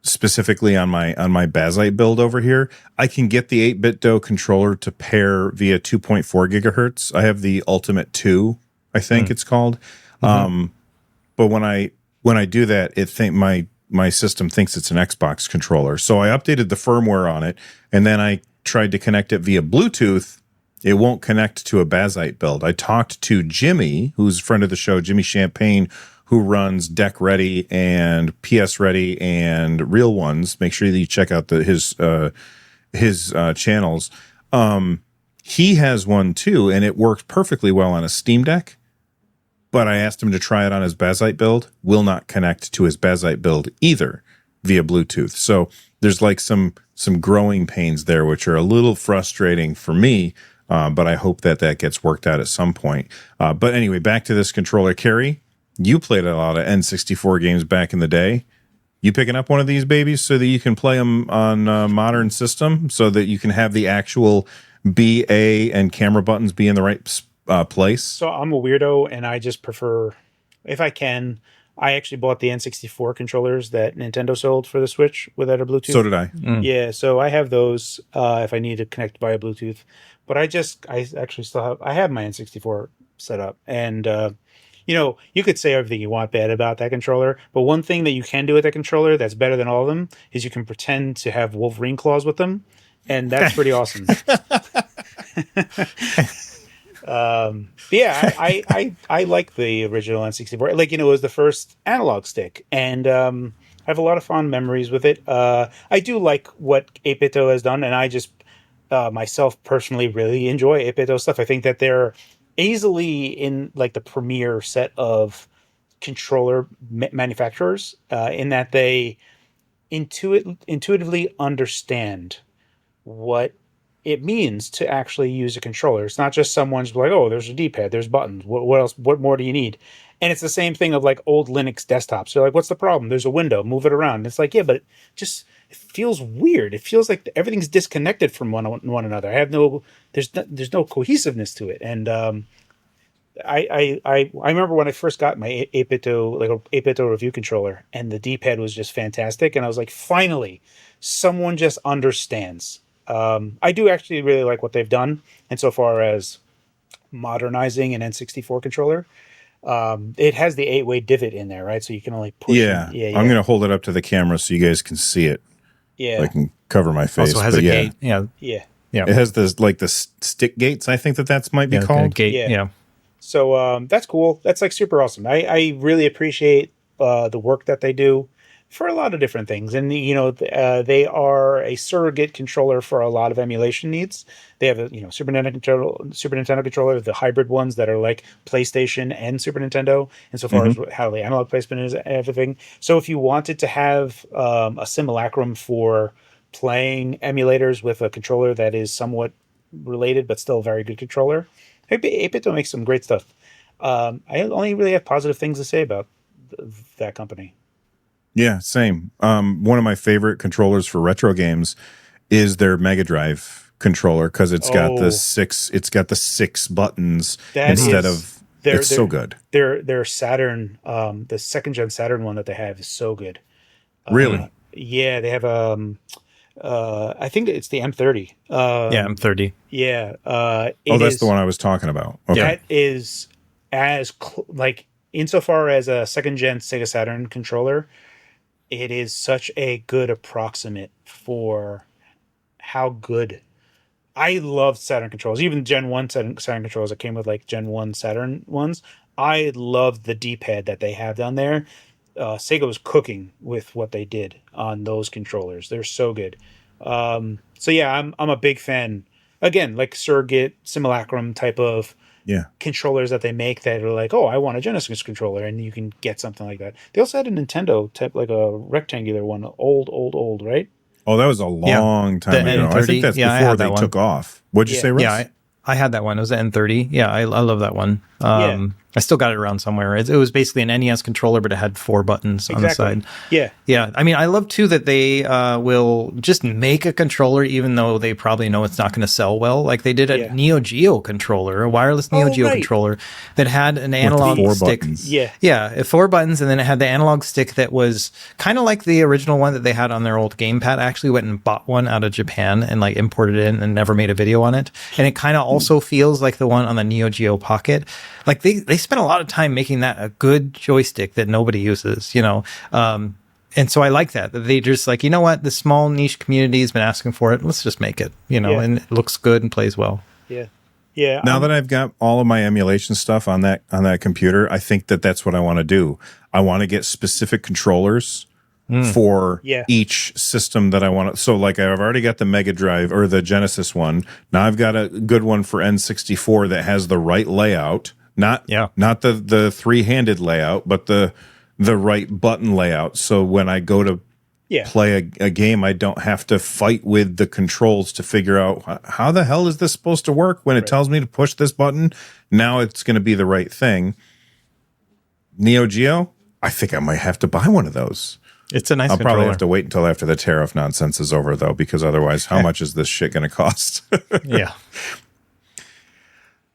specifically on my Bazite build over here, I can get the 8BitDo controller to pair via 2.4 gigahertz. I have the Ultimate 2, I think it's called. But when I do that, my system thinks it's an Xbox controller. So I updated the firmware on it, and then I tried to connect it via Bluetooth. It won't connect to a Bazite build. I talked to Jimmy, who's a friend of the show, Jimmy Champagne, who runs Deck Ready and PS Ready and Real Ones. Make sure that you check out his channels. He has one too, and it works perfectly well on a Steam Deck. But I asked him to try it on his Bazite build. Will not connect to his Bazite build either via Bluetooth. So there's like some growing pains there, which are a little frustrating for me. But I hope that gets worked out at some point. But anyway, back to this controller. Carrie, you played a lot of N64 games back in the day. You picking up one of these babies so that you can play them on a modern system so that you can have the actual B, A, and camera buttons be in the right place. So I'm a weirdo, and I just prefer, if I can, I actually bought the N64 controllers that Nintendo sold for the Switch without a Bluetooth. So did I. Yeah, so I have those if I need to connect via Bluetooth. But I actually still have my N64 set up, and you could say everything you want bad about that controller, but one thing that you can do with that controller that's better than all of them is you can pretend to have Wolverine claws with them, and that's pretty awesome. But yeah, I like the original N64. Like, it was the first analog stick, and I have a lot of fond memories with it. I do like what 8BitDo has done, and I just myself personally really enjoy 8BitDo stuff. I think that they're easily in like the premier set of controller manufacturers in that they intuitively understand what it means to actually use a controller. It's not just someone's like, oh, there's a D-pad, there's buttons. What else? What more do you need? And it's the same thing of like old Linux desktops. They're like, what's the problem? There's a window, move it around. And it's like, yeah, but it feels weird. It feels like everything's disconnected from one another. There's no cohesiveness to it. And I remember when I first got my 8BitDo, like a 8BitDo review controller, and the D-pad was just fantastic. And I was like, finally, someone just understands. I do actually really like what they've done insofar as modernizing an N64 controller. It has the 8-way divot in there, right? So you can only push. Yeah. I'm going to hold it up to the camera so you guys can see it. Yeah. I can cover my face. Also has a gate. Yeah. Yeah. It has the stick gates. I think that might be called. Gate. Yeah. So that's cool. That's like super awesome. I really appreciate the work that they do for a lot of different things. And, they are a surrogate controller for a lot of emulation needs. They have a, Super Nintendo controller, the hybrid ones that are like PlayStation and Super Nintendo, insofar as how the analog placement is and everything. So if you wanted to have a simulacrum for playing emulators with a controller that is somewhat related but still a very good controller, 8BitDo makes some great stuff. I only really have positive things to say about that company. Yeah, same. One of my favorite controllers for retro games is their Mega Drive controller because it's got the six buttons instead of. It's so good. Their Saturn, the second gen Saturn one that they have is so good. Really? Yeah, they have I think it's the M30. M30. Yeah. That's the one I was talking about. Okay. That is insofar as a second gen Sega Saturn controller, it is such a good approximate for how good. I love Saturn controls, even Gen 1 Saturn controls that came with like Gen 1 Saturn ones. I love the D-pad that they have down there. Sega was cooking with what they did on those controllers. They're so good. So yeah, I'm a big fan. Again, like surrogate simulacrum type of controllers that they make that are like, oh, I want a Genesis controller, and you can get something like that. They also had a Nintendo type, like a rectangular one, old, right? Oh, that was a long time ago. N30. I think that's before they took off. What'd you say, Russ? Yeah, I had that one. It was an N30. Yeah, I love that one. I still got it around somewhere. It was basically an NES controller, but it had 4 buttons on the side. Yeah. Yeah. I mean, I love, too, that they will just make a controller, even though they probably know it's not going to sell well. Like they did a Neo Geo controller, a wireless Neo Geo controller that had an analog stick. Buttons. Yeah, 4 buttons, and then it had the analog stick that was kind of like the original one that they had on their old gamepad. I actually went and bought one out of Japan and like imported it in and never made a video on it. And it kind of also feels like the one on the Neo Geo Pocket. Like they spent a lot of time making that a good joystick that nobody uses, and so I like that they just like, you know what, the small niche community has been asking for it, let's just make it, and it looks good and plays well. Yeah. Now that I've got all of my emulation stuff on that computer, I think that's what I want to do. I want to get specific controllers for each system that I want to. So like I've already got the Mega Drive or the Genesis one. Now I've got a good one for N64 that has the right layout. Not the three-handed layout, but the right button layout. So when I go to play a game, I don't have to fight with the controls to figure out how the hell is this supposed to work when it tells me to push this button. Now it's going to be the right thing. Neo Geo, I think I might have to buy one of those. It's a nice controller. I'll probably have to wait until after the tariff nonsense is over, though, because otherwise, how much is this shit going to cost? Yeah.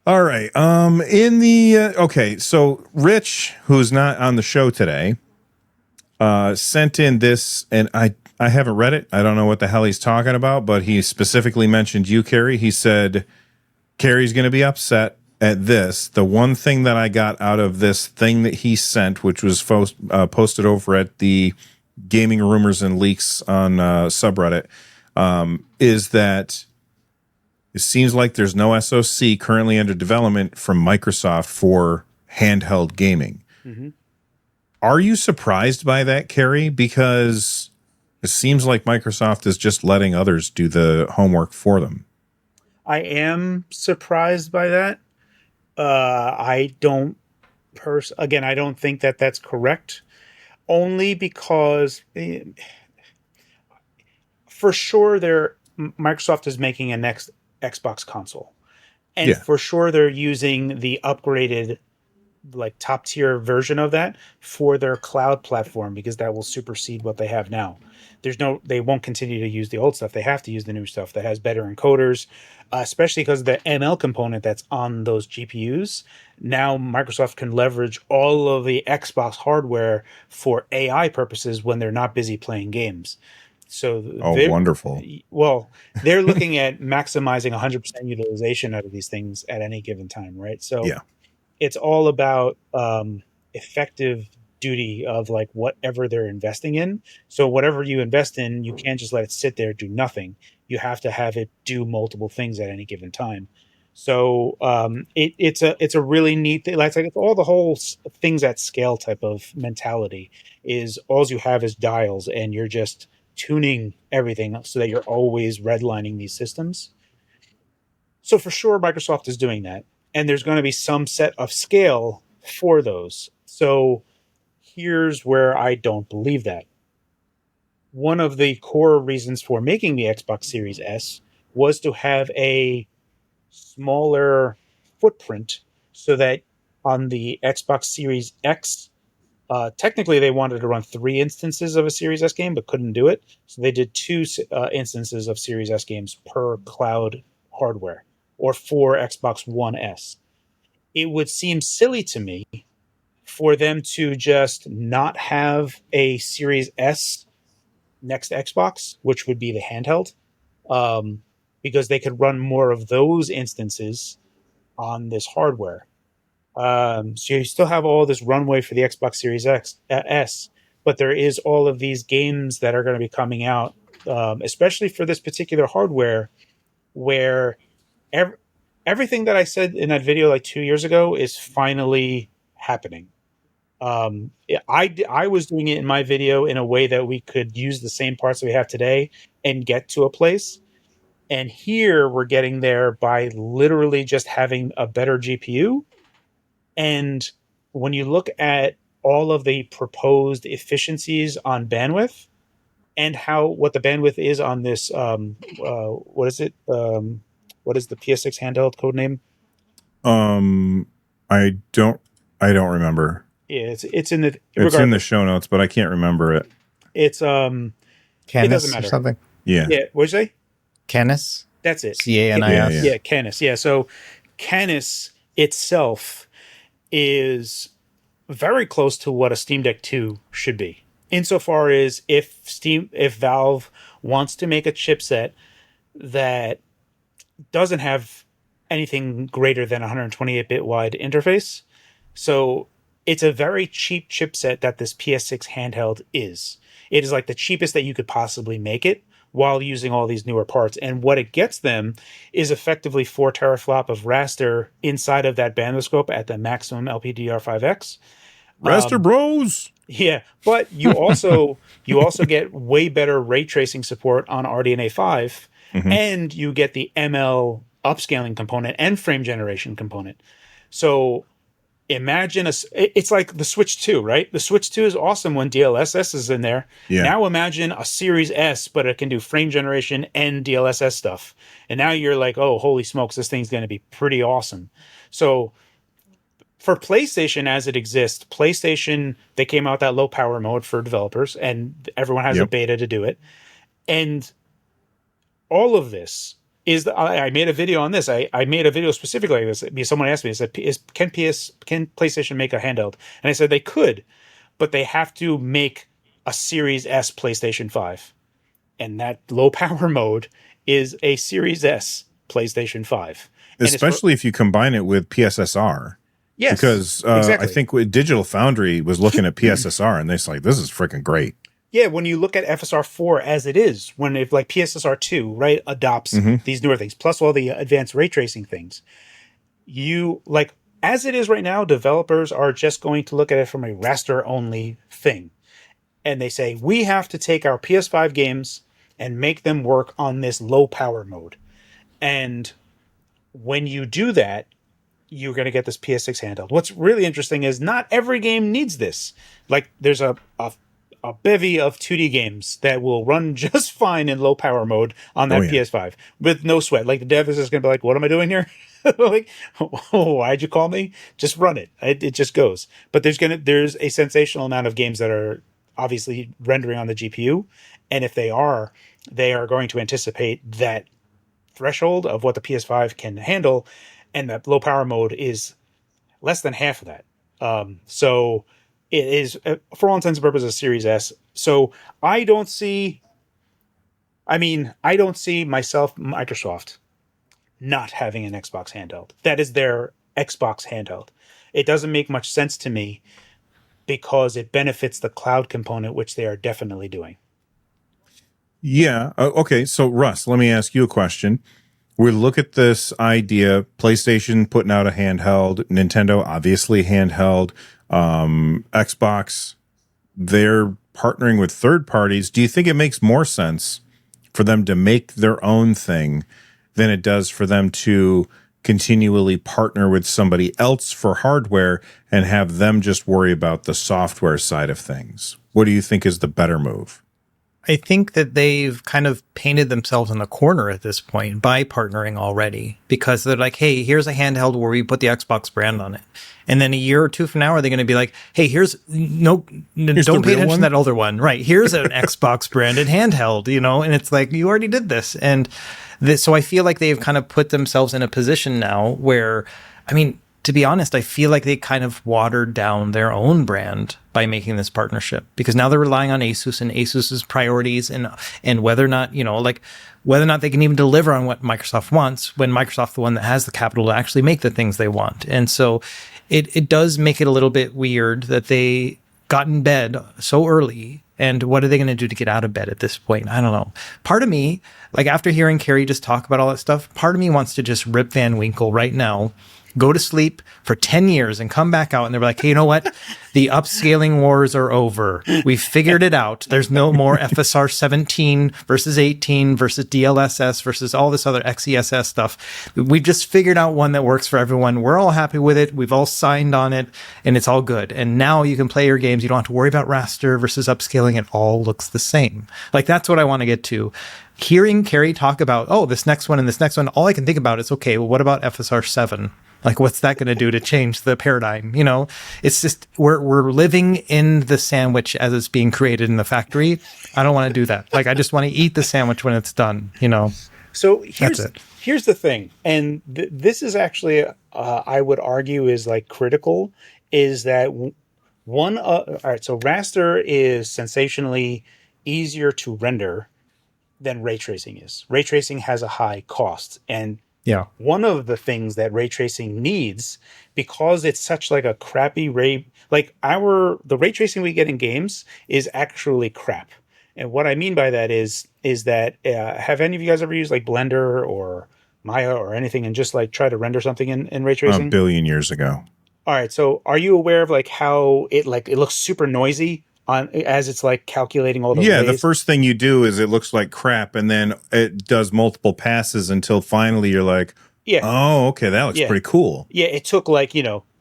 All right. In the okay, so Rich, who's not on the show today, sent in this, and I haven't read it. I don't know what the hell he's talking about, but he specifically mentioned you, Carrie. He said Carrie's going to be upset at this. The one thing that I got out of this thing that he sent, which was posted over at the Gaming Rumors and Leaks on subreddit, is that it seems like there's no SoC currently under development from Microsoft for handheld gaming. Mm-hmm. Are you surprised by that, Carrie? Because it seems like Microsoft is just letting others do the homework for them. I am surprised by that. I don't again, I don't think that that's correct. Only because for sure Microsoft is making a next Xbox console. And Yeah. for sure they're using the upgraded like top tier version of that for their cloud platform because that will supersede what they have now. They won't continue to use the old stuff. They have to use the new stuff that has better encoders, especially because the ML component that's on those GPUs. Now Microsoft can leverage all of the Xbox hardware for AI purposes when they're not busy playing games. So Oh, wonderful. they're looking at maximizing 100% utilization out of these things at any given time, right? So Yeah. it's all about effective duty of like whatever they're investing in. So whatever you invest in, you can't just let it sit there do nothing. You have to have it do multiple things at any given time. So it's a really neat thing. Like it's all the whole things at scale type of mentality is all you have is dials and you're just tuning everything so that you're always redlining these systems. So for sure, Microsoft is doing that. And there's going to be some set of scale for those. So here's where I don't believe that. One of the core reasons for making the Xbox Series S was to have a smaller footprint so that on the Xbox Series X, technically they wanted to run 3 instances of a Series S game, but couldn't do it. So they did 2 instances of Series S games per cloud hardware or for Xbox One S. It would seem silly to me for them to just not have a Series S next Xbox, which would be the handheld, because they could run more of those instances on this hardware. So you still have all this runway for the Xbox Series S, but there is all of these games that are going to be coming out, especially for this particular hardware, where everything that I said in that video like 2 years ago is finally happening. I was doing it in my video in a way that we could use the same parts that we have today and get to a place. And here we're getting there by literally just having a better GPU. And when you look at all of the proposed efficiencies on bandwidth and what the bandwidth is on this, what is it? What is the PS6 handheld code name? Um, I don't remember. Yeah, it's in the It's in the show notes, but I can't remember it. It's it doesn't Canis matter. or something? Yeah. Yeah, what'd you say? Canis? That's it. Canis? Yeah, Canis. Yeah, so Canis itself is very close to what a Steam Deck 2 should be. Insofar as if Valve wants to make a chipset that doesn't have anything greater than 128-bit wide interface. So it's a very cheap chipset that this PS6 handheld is. It is like the cheapest that you could possibly make it while using all these newer parts. And what it gets them is effectively 4 teraflop of raster inside of that bandwidth scope at the maximum LPDDR5X. Raster Bros. Yeah, but you also get way better ray tracing support on RDNA 5, and you get the ML upscaling component and frame generation component. So imagine it's like the Switch 2, right? The Switch 2 is awesome when DLSS is in there. Yeah. Now imagine a Series S, but it can do frame generation and DLSS stuff. And now you're like, oh, holy smokes, this thing's going to be pretty awesome. So for PlayStation as it exists, PlayStation, they came out that low power mode for developers, and everyone has a beta to do it. And all of this I made a video on this. I made a video specifically like this because someone asked me. I said, can PlayStation make a handheld? And I said they could, but they have to make a Series S PlayStation 5. And that low power mode is a Series S PlayStation 5. Especially if you combine it with PSSR. Yes, because exactly. I think Digital Foundry was looking at PSSR and they're like, this is freaking great. Yeah, when you look at FSR4 as it is, when if like PSSR2, right, adopts these newer things, plus all the advanced ray tracing things, you like as it is right now, developers are just going to look at it from a raster only thing. And they say, we have to take our PS5 games and make them work on this low power mode. And when you do that, you're going to get this PS6 handheld. What's really interesting is not every game needs this. Like there's a bevy of 2D games that will run just fine in low power mode on that PS5 with no sweat. Like the dev is just going to be like, what am I doing here? Like, oh, why'd you call me? Just run it. It just goes. But there's a sensational amount of games that are obviously rendering on the GPU. And if they are going to anticipate that threshold of what the PS5 can handle. And that low power mode is less than half of that. So it is, for all intents and purposes, Series S. So I don't see Microsoft not having an Xbox handheld. That is their Xbox handheld. It doesn't make much sense to me because it benefits the cloud component, which they are definitely doing. Yeah. Okay. So Russ, let me ask you a question. We look at this idea, PlayStation putting out a handheld, Nintendo obviously handheld, Xbox, they're partnering with third parties. Do you think it makes more sense for them to make their own thing than it does for them to continually partner with somebody else for hardware and have them just worry about the software side of things? What do you think is the better move? I think that they've kind of painted themselves in a corner at this point by partnering already, because they're like, hey, here's a handheld where we put the Xbox brand on it. And then a year or two from now, are they going to be like, hey, here's don't pay attention to that older one. Right. Here's an Xbox branded handheld, and it's like, you already did this. And so I feel like they've kind of put themselves in a position now where, to be honest, I feel like they kind of watered down their own brand by making this partnership, because now they're relying on Asus and Asus's priorities and whether or not, whether or not they can even deliver on what Microsoft wants, when Microsoft's the one that has the capital to actually make the things they want. And so it does make it a little bit weird that they got in bed so early. And what are they going to do to get out of bed at this point? I don't know. Part of me, like after hearing Carrie just talk about all that stuff, part of me wants to just rip Van Winkle right now, go to sleep for 10 years and come back out and they're like, hey, you know what? The upscaling wars are over. We figured it out. There's no more FSR 17 versus 18 versus DLSS versus all this other XESS stuff. We've just figured out one that works for everyone. We're all happy with it. We've all signed on it and it's all good. And now you can play your games. You don't have to worry about raster versus upscaling. It all looks the same. Like, that's what I want to get to. Hearing Carrie talk about, oh, this next one and this next one, all I can think about is, okay, well, what about FSR 7? Like, what's that going to do to change the paradigm? It's just, we're living in the sandwich as it's being created in the factory. I don't want to do that. Like, I just want to eat the sandwich when it's done, So here's the thing. And this is actually, I would argue is like critical, is that all right, so raster is sensationally easier to render than ray tracing is. Ray tracing has a high cost. And yeah, one of the things that ray tracing needs, because it's such like a crappy the ray tracing we get in games is actually crap. And what I mean by that is that have any of you guys ever used like Blender or Maya or anything and just like try to render something in ray tracing? A billion years ago. All right. So are you aware of like how it looks super noisy as it's like calculating all the ways? The first thing you do is it looks like crap, and then it does multiple passes until finally you're like, oh, okay, that looks pretty cool. Yeah, it took like,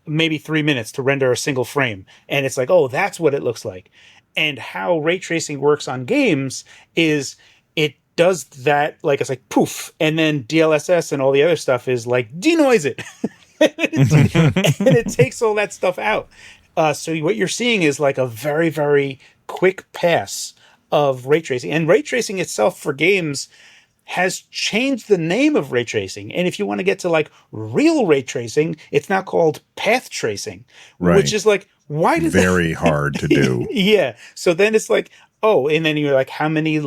maybe 3 minutes to render a single frame. And it's like, oh, that's what it looks like. And how ray tracing works on games is it does that, like it's like poof, and then DLSS and all the other stuff is like denoise it. And it takes all that stuff out. So what you're seeing is like a very, very quick pass of ray tracing. And ray tracing itself for games has changed the name of ray tracing. And if you want to get to like real ray tracing, it's now called path tracing, which Right. is like, why did Very hard to do. yeah. So then it's like, oh, and then you're like, how many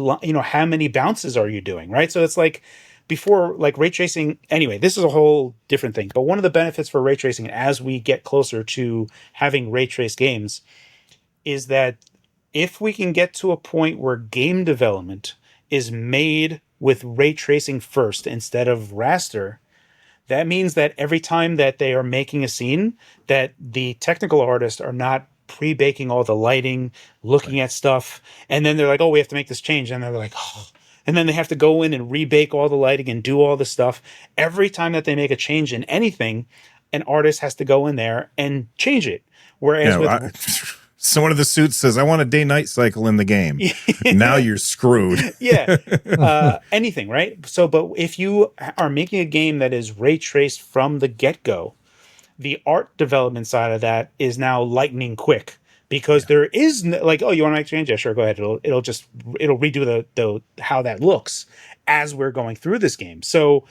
bounces are you doing? Right. So it's like before, like ray tracing. Anyway, this is a whole different thing. But one of the benefits for ray tracing as we get closer to having ray trace games is that if we can get to a point where game development is made with ray tracing first instead of raster, that means that every time that they are making a scene, that the technical artists are not pre-baking all the lighting, looking at stuff, and then they're like, "Oh, we have to make this change," and they're like, "Oh," and then they have to go in and rebake all the lighting and do all the stuff. Every time that they make a change in anything, an artist has to go in there and change it. Whereas Yeah, with so one of the suits says, "I want a day-night cycle in the game." Now you're screwed. yeah, anything, right? So, but if you are making a game that is ray traced from the get-go, the art development side of that is now lightning quick because there is like, oh, you want to make a change? Yeah, sure, go ahead. It'll redo the how that looks as we're going through this game. So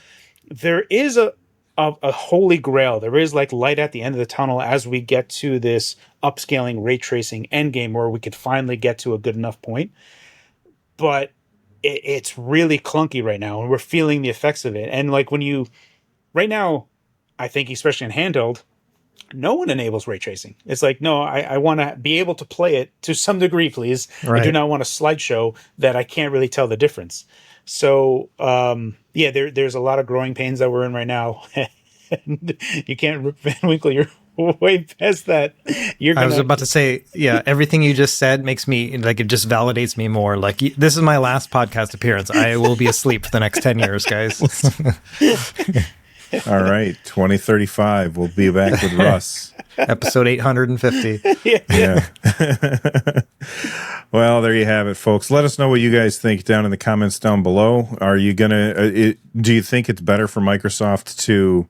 there is a holy grail. There is like light at the end of the tunnel as we get to this upscaling ray tracing end game where we could finally get to a good enough point. But it's really clunky right now, and we're feeling the effects of it. And like right now, I think especially in handheld, no one enables ray tracing. It's like, no, I want to be able to play it to some degree, please. I do Right. not want a slideshow that I can't really tell the difference. So, yeah, there's a lot of growing pains that we're in right now. And you can't rip Van Winkle your way past that. I was about to say, yeah, everything you just said makes me like it just validates me more. Like this is my last podcast appearance. I will be asleep for the next 10 years, guys. All right, 2035. We'll be back with Russ. Episode 850. Yeah. Well, there you have it, folks. Let us know what you guys think down in the comments down below. Are you gonna? Do you think it's better for Microsoft to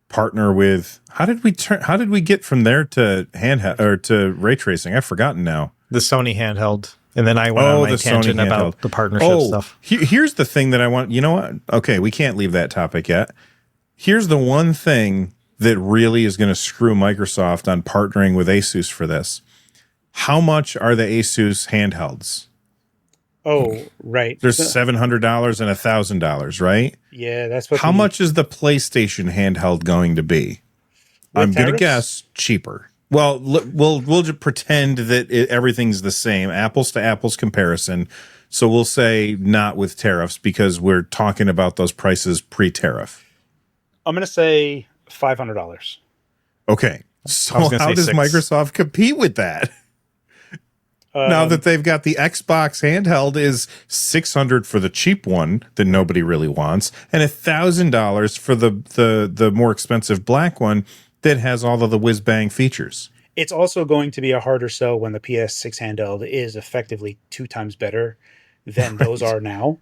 partner with? How did we get from there to handheld or to ray tracing? I've forgotten now. The Sony handheld. And then I went on my the tangent Sony about handheld. the partnership stuff. Here's the thing that I want. You know what? Okay, we can't leave that topic yet. Here's the one thing that really is going to screw Microsoft on partnering with Asus for this. How much are the Asus handhelds? Oh, right. There's $700 and $1,000, right? Yeah, that's what. How much is the PlayStation handheld going to be? I'm going to guess cheaper. Well, we'll just pretend that everything's the same, apples to apples comparison. So we'll say not with tariffs because we're talking about those prices pre-tariff. I'm gonna say $500. Okay, so I was gonna how say does 6. Microsoft compete with that? Now that they've got the Xbox handheld is $600 for the cheap one that nobody really wants, and $1,000 for the more expensive black one that has all of the whiz bang features. It's also going to be a harder sell when the PS6 handheld is effectively 2 times better than those are now.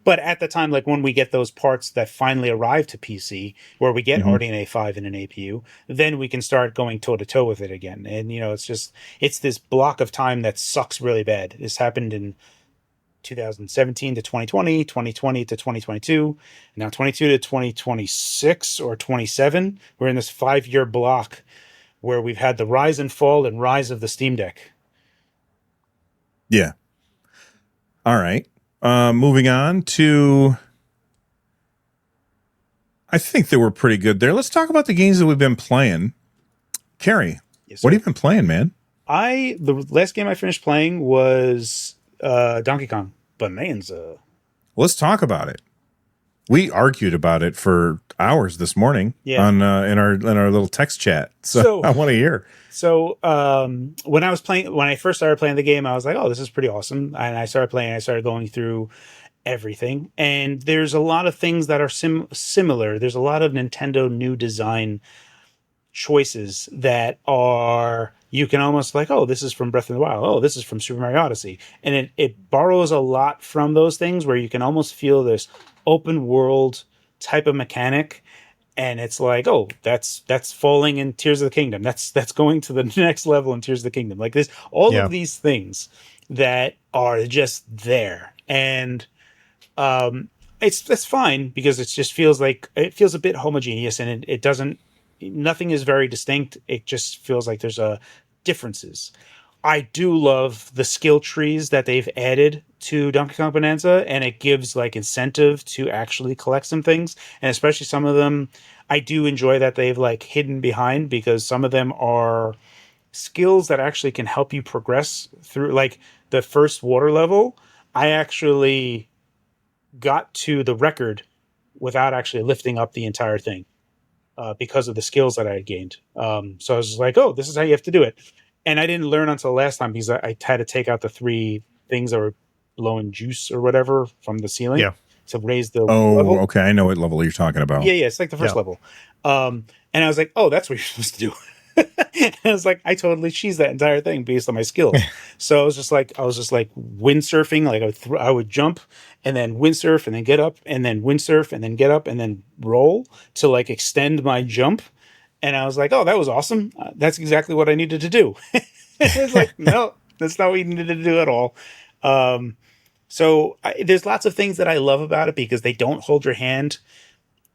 But at the time, like when we get those parts that finally arrive to PC, where we get RDNA 5 in an APU, then we can start going toe to toe with it again. And, it's this block of time that sucks really bad. This happened in 2017 to 2020, 2020 to 2022, now 22 to 2026 or 27. We're in this 5-year block where we've had the rise and fall and rise of the Steam Deck. Yeah. All right. Moving on to, I think they were pretty good there. Let's talk about the games that we've been playing. Carrie, Yes, what have you been playing, man? The last game I finished playing was Donkey Kong Bonanza. Let's talk about it. We argued about it for hours this morning on in our little text chat. So I want to hear. So when I first started playing the game, I was like, "Oh, this is pretty awesome!" And I started playing. I started going through everything, and there's a lot of things that are similar. There's a lot of Nintendo new design choices that are you can almost like, oh, this is from Breath of the Wild. Oh, this is from Super Mario Odyssey, and it borrows a lot from those things where you can almost feel this open world type of mechanic. And it's like, oh, that's falling in Tears of the Kingdom. That's going to the next level in Tears of the Kingdom. Like this, all of these things that are just there. And That's fine because it just feels like it feels a bit homogeneous, and it doesn't. Nothing is very distinct. It just feels like there's a differences. I do love the skill trees that they've added to Donkey Kong Bonanza, and it gives like incentive to actually collect some things, and especially some of them. I do enjoy that they've like hidden behind because some of them are skills that actually can help you progress through. Like the first water level, I actually got to the record without actually lifting up the entire thing because of the skills that I had gained. So I was just like, oh, this is how you have to do it. And I didn't learn until last time because I had to take out the three things that were blowing juice or whatever from the ceiling Yeah. to raise the Oh, level. okay. I know what level you're talking about. Yeah, it's like the first Yeah. level. And I was like, oh, that's what you're supposed to do. And I was like, I totally cheesed that entire thing based on my skills. So I was just like windsurfing. Like I would jump and then windsurf and then get up and then windsurf and then get up and then roll to like extend my jump. And I was like, oh, that was awesome. That's exactly what I needed to do. It's like, no, that's not what you needed to do at all. There's lots of things that I love about it because they don't hold your hand,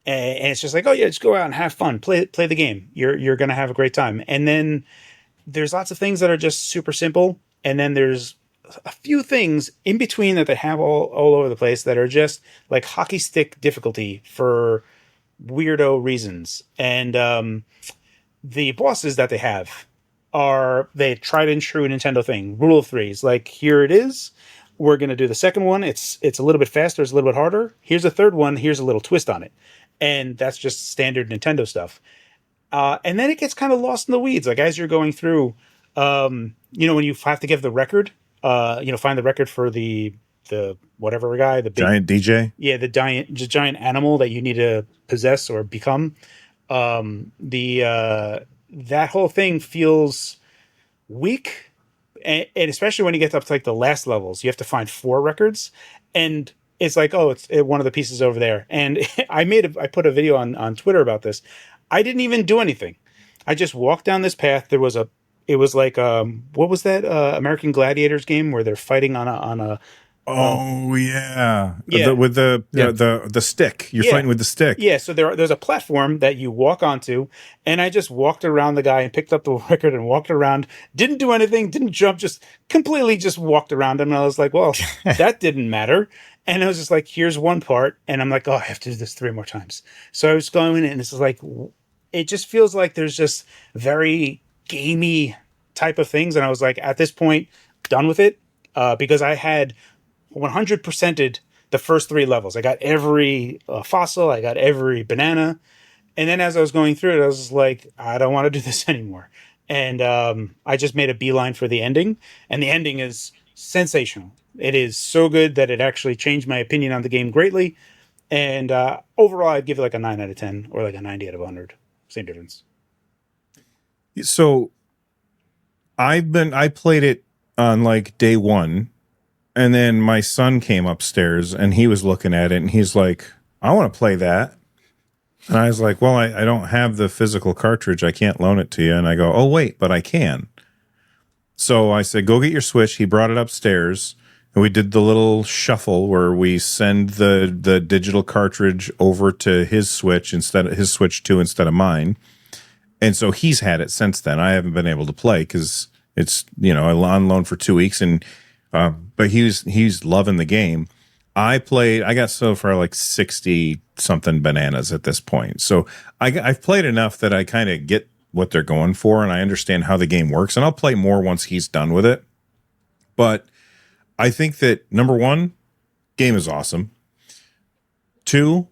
and it's just like, oh yeah, just go out and have fun, play the game. You're gonna have a great time. And then there's lots of things that are just super simple, and then there's a few things in between that they have all over the place that are just like hockey stick difficulty for weirdo reasons. And the bosses that they have are they tried and true Nintendo thing. Rule of threes. Like here it is. We're gonna do the second one. It's a little bit faster. It's a little bit harder. Here's a third one. Here's a little twist on it, and that's just standard Nintendo stuff. And then it gets kind of lost in the weeds. Like as you're going through, when you have to give the record, find the record for the whatever guy, the big Giant DJ. yeah, the giant animal that you need to possess or become. The That whole thing feels weak, and especially when you get up to like the last levels, you have to find 4 records, and it's like, oh, it's one of the pieces over there. And I put a video on Twitter about this. I didn't even do anything. I just walked down this path. It was like what was that American Gladiators game where they're fighting on a Oh yeah, yeah. with Yeah. the stick. You're Yeah. fighting with the stick. Yeah, so there's a platform that you walk onto, and I just walked around the guy and picked up the record and walked around. Didn't do anything, didn't jump, just completely just walked around him. And I was like, well, that didn't matter. And I was just like, here's one part, and I'm like, oh, I have to do this 3 more times. So I was going, and it's like, it just feels like there's just very gamey type of things. And I was like, at this point, done with it, because I had 100%ed the first 3 levels. I got every fossil, I got every banana, and then as I was going through it, I was like, I don't want to do this anymore. And I just made a beeline for the ending, and the ending is sensational. It is so good that it actually changed my opinion on the game greatly. And overall, I'd give it like a 9 out of 10 or like a 90 out of 100. Same difference. So I played it on like day 1, and then my son came upstairs and he was looking at it and he's like, I want to play that. And I was like, well, I don't have the physical cartridge. I can't loan it to you. And I go, oh, wait, but I can. So I said, go get your Switch. He brought it upstairs, and we did the little shuffle where we send the digital cartridge over to his Switch his Switch 2 instead of mine. And so he's had it since then. I haven't been able to play because it's, on loan for 2 weeks. And but he's loving the game. I got so far like 60 something bananas at this point. So I've played enough that I kind of get what they're going for, and I understand how the game works. And I'll play more once he's done with it. But I think that number 1, game is awesome. 2,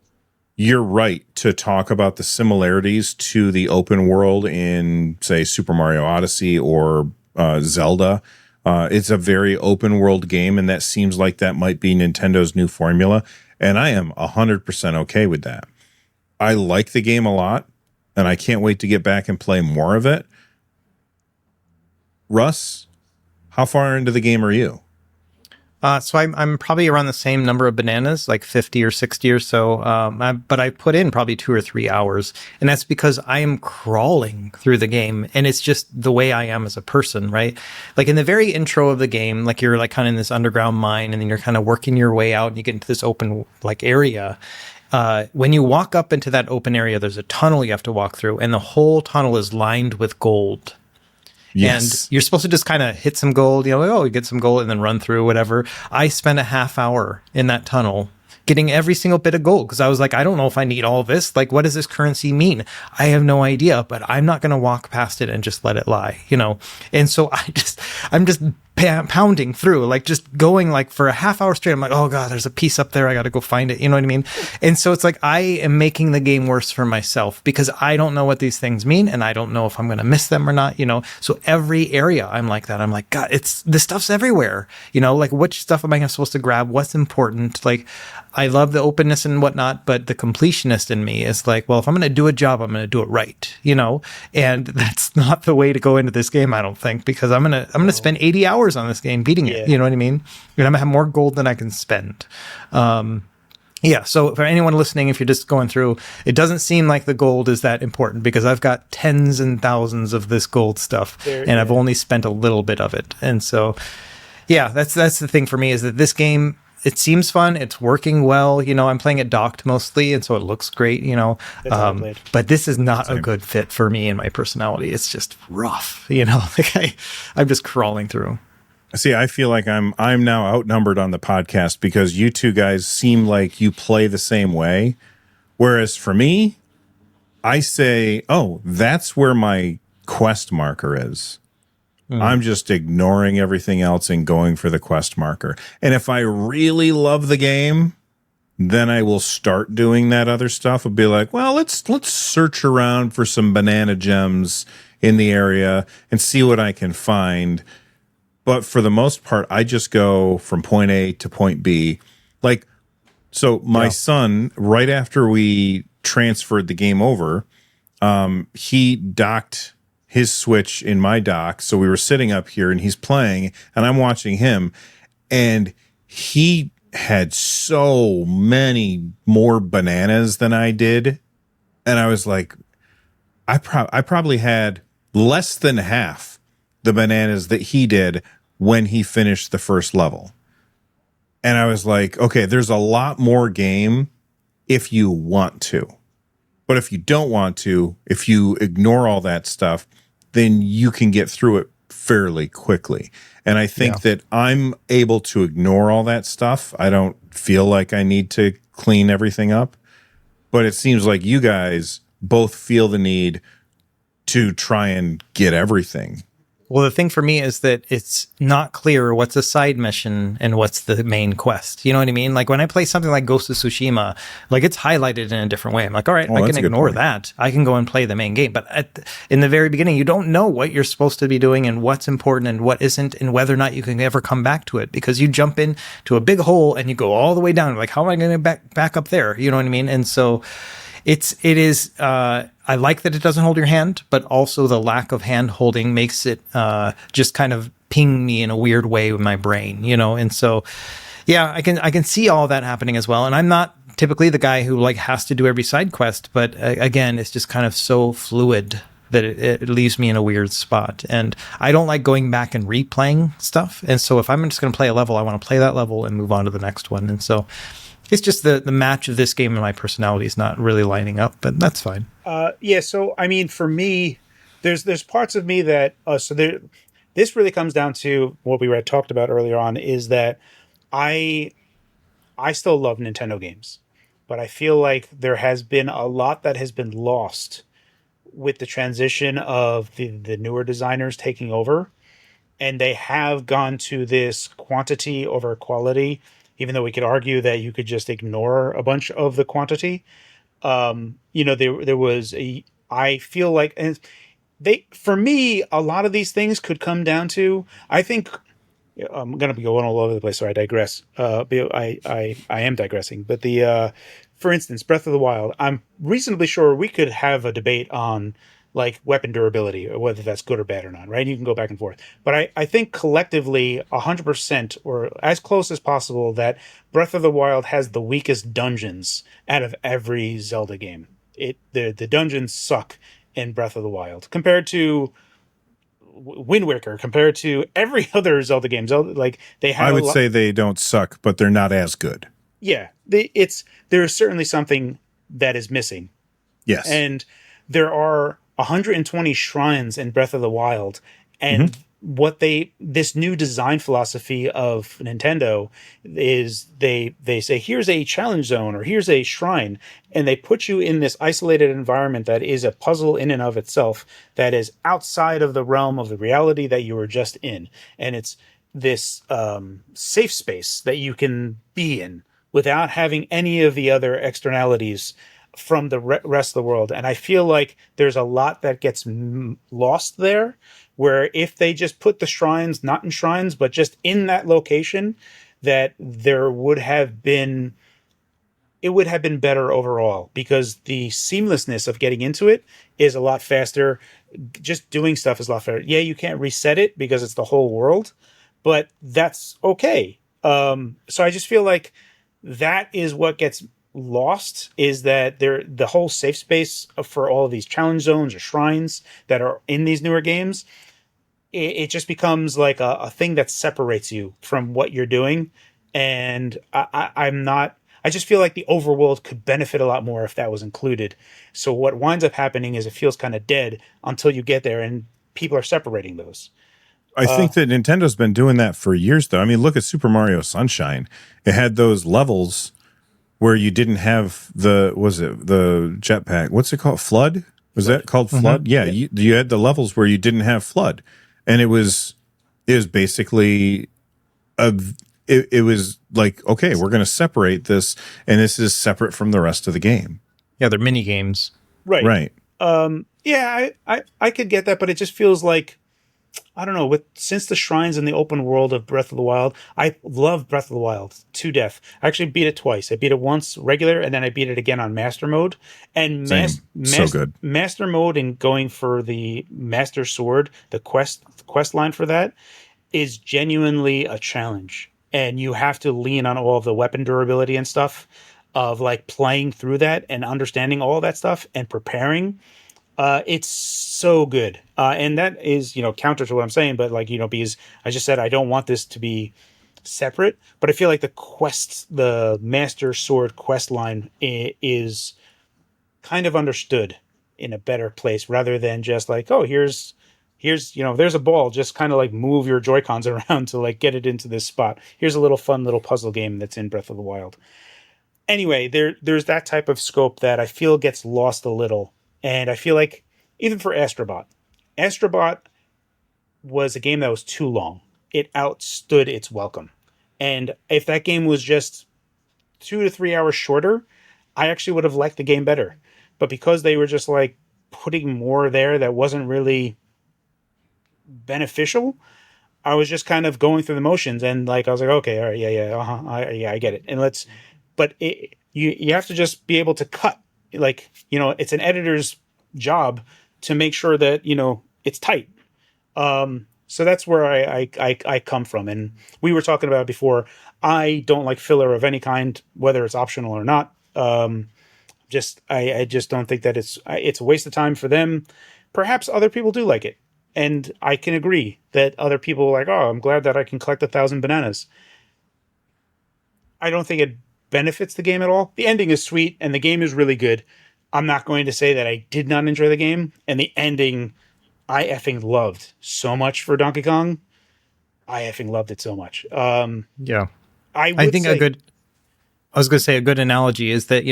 you're right to talk about the similarities to the open world in, say, Super Mario Odyssey or Zelda. It's a very open world game, and that seems like that might be Nintendo's new formula. And I am 100% okay with that. I like the game a lot, and I can't wait to get back and play more of it. Russ, how far into the game are you? So I'm probably around the same number of bananas, like 50 or 60 or so. But I put in probably 2 or 3 hours, and that's because I am crawling through the game, and it's just the way I am as a person, right? Like in the very intro of the game, like you're like kind of in this underground mine, and then you're kind of working your way out, and you get into this open like area. When you walk up into that open area, there's a tunnel you have to walk through, and the whole tunnel is lined with gold. And Yes. you're supposed to just kind of hit some gold, like, oh, you get some gold and then run through whatever. I spent a half hour in that tunnel getting every single bit of gold because I was like, I don't know if I need all of this. Like, what does this currency mean? I have no idea, but I'm not going to walk past it and just let it lie. And so I'm just pounding through, like just going like for a half hour straight. I'm like, oh God, there's a piece up there. I got to go find it. You know what I mean? And so it's like, I am making the game worse for myself because I don't know what these things mean. And I don't know if I'm going to miss them or not. So every area I'm like that. I'm like, God, this stuff's everywhere, like which stuff am I supposed to grab? What's important? Like, I love the openness and whatnot, but the completionist in me is like, well, if I'm going to do a job, I'm going to do it right, and that's not the way to go into this game, I don't think, because I'm going to spend 80 hours on this game beating it. You know what I mean? And I'm going to have more gold than I can spend. Yeah. So for anyone listening, if you're just going through, it doesn't seem like the gold is that important because I've got tens and thousands of this gold stuff I've only spent a little bit of it. And so, yeah, that's the thing for me is that this game, it seems fun. It's working well. I'm playing it docked mostly, and so it looks great. But this is not a good fit for me and my personality. It's just rough. Like I'm just crawling through. See, I feel like I'm now outnumbered on the podcast because you two guys seem like you play the same way, whereas for me, I say, oh, that's where my quest marker is. I'm just ignoring everything else and going for the quest marker. And if I really love the game, then I will start doing that other stuff. I'll be like, well, let's search around for some banana gems in the area and see what I can find. But for the most part, I just go from point A to point B. Like, so my son, right after we transferred the game over, he docked his Switch in my dock. So we were sitting up here and he's playing and I'm watching him, and he had so many more bananas than I did. And I was like, I probably had less than half the bananas that he did when he finished the first level. And I was like, okay, there's a lot more game if you want to. But if you don't want to, if you ignore all that stuff, then you can get through it fairly quickly. And I think that I'm able to ignore all that stuff. I don't feel like I need to clean everything up. But it seems like you guys both feel the need to try and get everything. Well, the thing for me is that it's not clear what's a side mission and what's the main quest. You know what I mean? Like when I play something like Ghost of Tsushima, like it's highlighted in a different way. I'm like, all right, I can ignore that. I can go and play the main game. But in the very beginning, you don't know what you're supposed to be doing and what's important and what isn't and whether or not you can ever come back to it because you jump into a big hole and you go all the way down. Like, how am I going to back up there? You know what I mean? And so it is, I like that it doesn't hold your hand, but also the lack of hand holding makes it just kind of ping me in a weird way with my brain, And so, yeah, I can see all that happening as well. And I'm not typically the guy who like has to do every side quest, but again, it's just kind of so fluid that it leaves me in a weird spot. And I don't like going back and replaying stuff. And so if I'm just going to play a level, I want to play that level and move on to the next one. And so it's just the match of this game and my personality is not really lining up, but that's fine. Yeah. So, I mean, for me, there's parts of me that, this really comes down to what we talked about earlier on is that I still love Nintendo games, but I feel like there has been a lot that has been lost with the transition of the newer designers taking over. And they have gone to this quantity over quality, even though we could argue that you could just ignore a bunch of the quantity. There was I feel like, and for me, a lot of these things could come down to, I think, I'm going to be going all over the place, so I digress. I am digressing, but for instance, Breath of the Wild, I'm reasonably sure we could have a debate on like weapon durability, or whether that's good or bad or not, right? You can go back and forth. But I think collectively, 100% or as close as possible, that Breath of the Wild has the weakest dungeons out of every Zelda game. The dungeons suck in Breath of the Wild compared to Wind Waker, compared to every other Zelda game. Zelda, like they had I a would lot. say they don't suck, but they're not as good. Yeah, there is certainly something that is missing. Yes. And there are 120 shrines in Breath of the Wild, Hmm. and this new design philosophy of Nintendo is they say here's a challenge zone or here's a shrine, and they put you in this isolated environment that is a puzzle in and of itself, that is outside of the realm of the reality that you were just in, and it's this safe space that you can be in without having any of the other externalities from the rest of the world. And I feel like there's a lot that gets lost there, where if they just put the shrines not in shrines but just in that location, that there would have been it would have been better overall, because the seamlessness of getting into it is a lot faster. Just doing stuff is a lot faster. Yeah, you can't reset it because it's the whole world, but that's okay. So I just feel like that is what gets lost, is that the whole safe space for all of these challenge zones or shrines that are in these newer games, it just becomes like a thing that separates you from what you're doing. And I'm not. I just feel like the overworld could benefit a lot more if that was included. So what winds up happening is it feels kind of dead until you get there, and people are separating those. I think that Nintendo's been doing that for years, though. I mean, look at Super Mario Sunshine. It had those levels where you didn't have the jetpack? What's it called? Flood? Was that called Flood? Yeah, you had the levels where you didn't have Flood, and it was basically it was like, okay, we're going to separate this, and this is separate from the rest of the game. Yeah, they're mini games. Right. Right. Yeah, I could get that, but it just feels like, I don't know, since the shrines in the open world of Breath of the Wild, I love Breath of the Wild to death. I actually beat it twice. I beat it once regular, and then I beat it again on Master Mode. And Same. So good. Master Mode, and going for the Master Sword, the quest line for that is genuinely a challenge. And you have to lean on all of the weapon durability and stuff of like playing through that and understanding all that stuff and preparing. It's so good. And that is, counter to what I'm saying, but like, because I just said I don't want this to be separate, but I feel like the Master Sword quest line is kind of understood in a better place, rather than just like, oh, here's there's a ball, just kind of like move your Joy-Cons around to like get it into this spot. Here's a little fun little puzzle game that's in Breath of the Wild. Anyway, there's that type of scope that I feel gets lost a little. And I feel like even for Astrobot was a game that was too long. It outstood its welcome. And if that game was just 2 to 3 hours shorter, I actually would have liked the game better. But because they were just like putting more there that wasn't really beneficial, I was just kind of going through the motions, and like I was like, okay, all right, I get it. But you have to just be able to cut. Like, it's an editor's job to make sure that it's tight. So that's where I come from, and we were talking about it before. I don't like filler of any kind, whether it's optional or not. I just don't think that it's a waste of time for them. Perhaps other people do like it. And I can agree that other people are like, oh, I'm glad that I can collect 1,000 bananas. I don't think it benefits the game at all. The ending is sweet and the game is really good. I'm not going to say that I did not enjoy the game. And the ending, I effing loved so much for Donkey Kong. I effing loved it so much. Yeah. I think I was going to say a good analogy is that,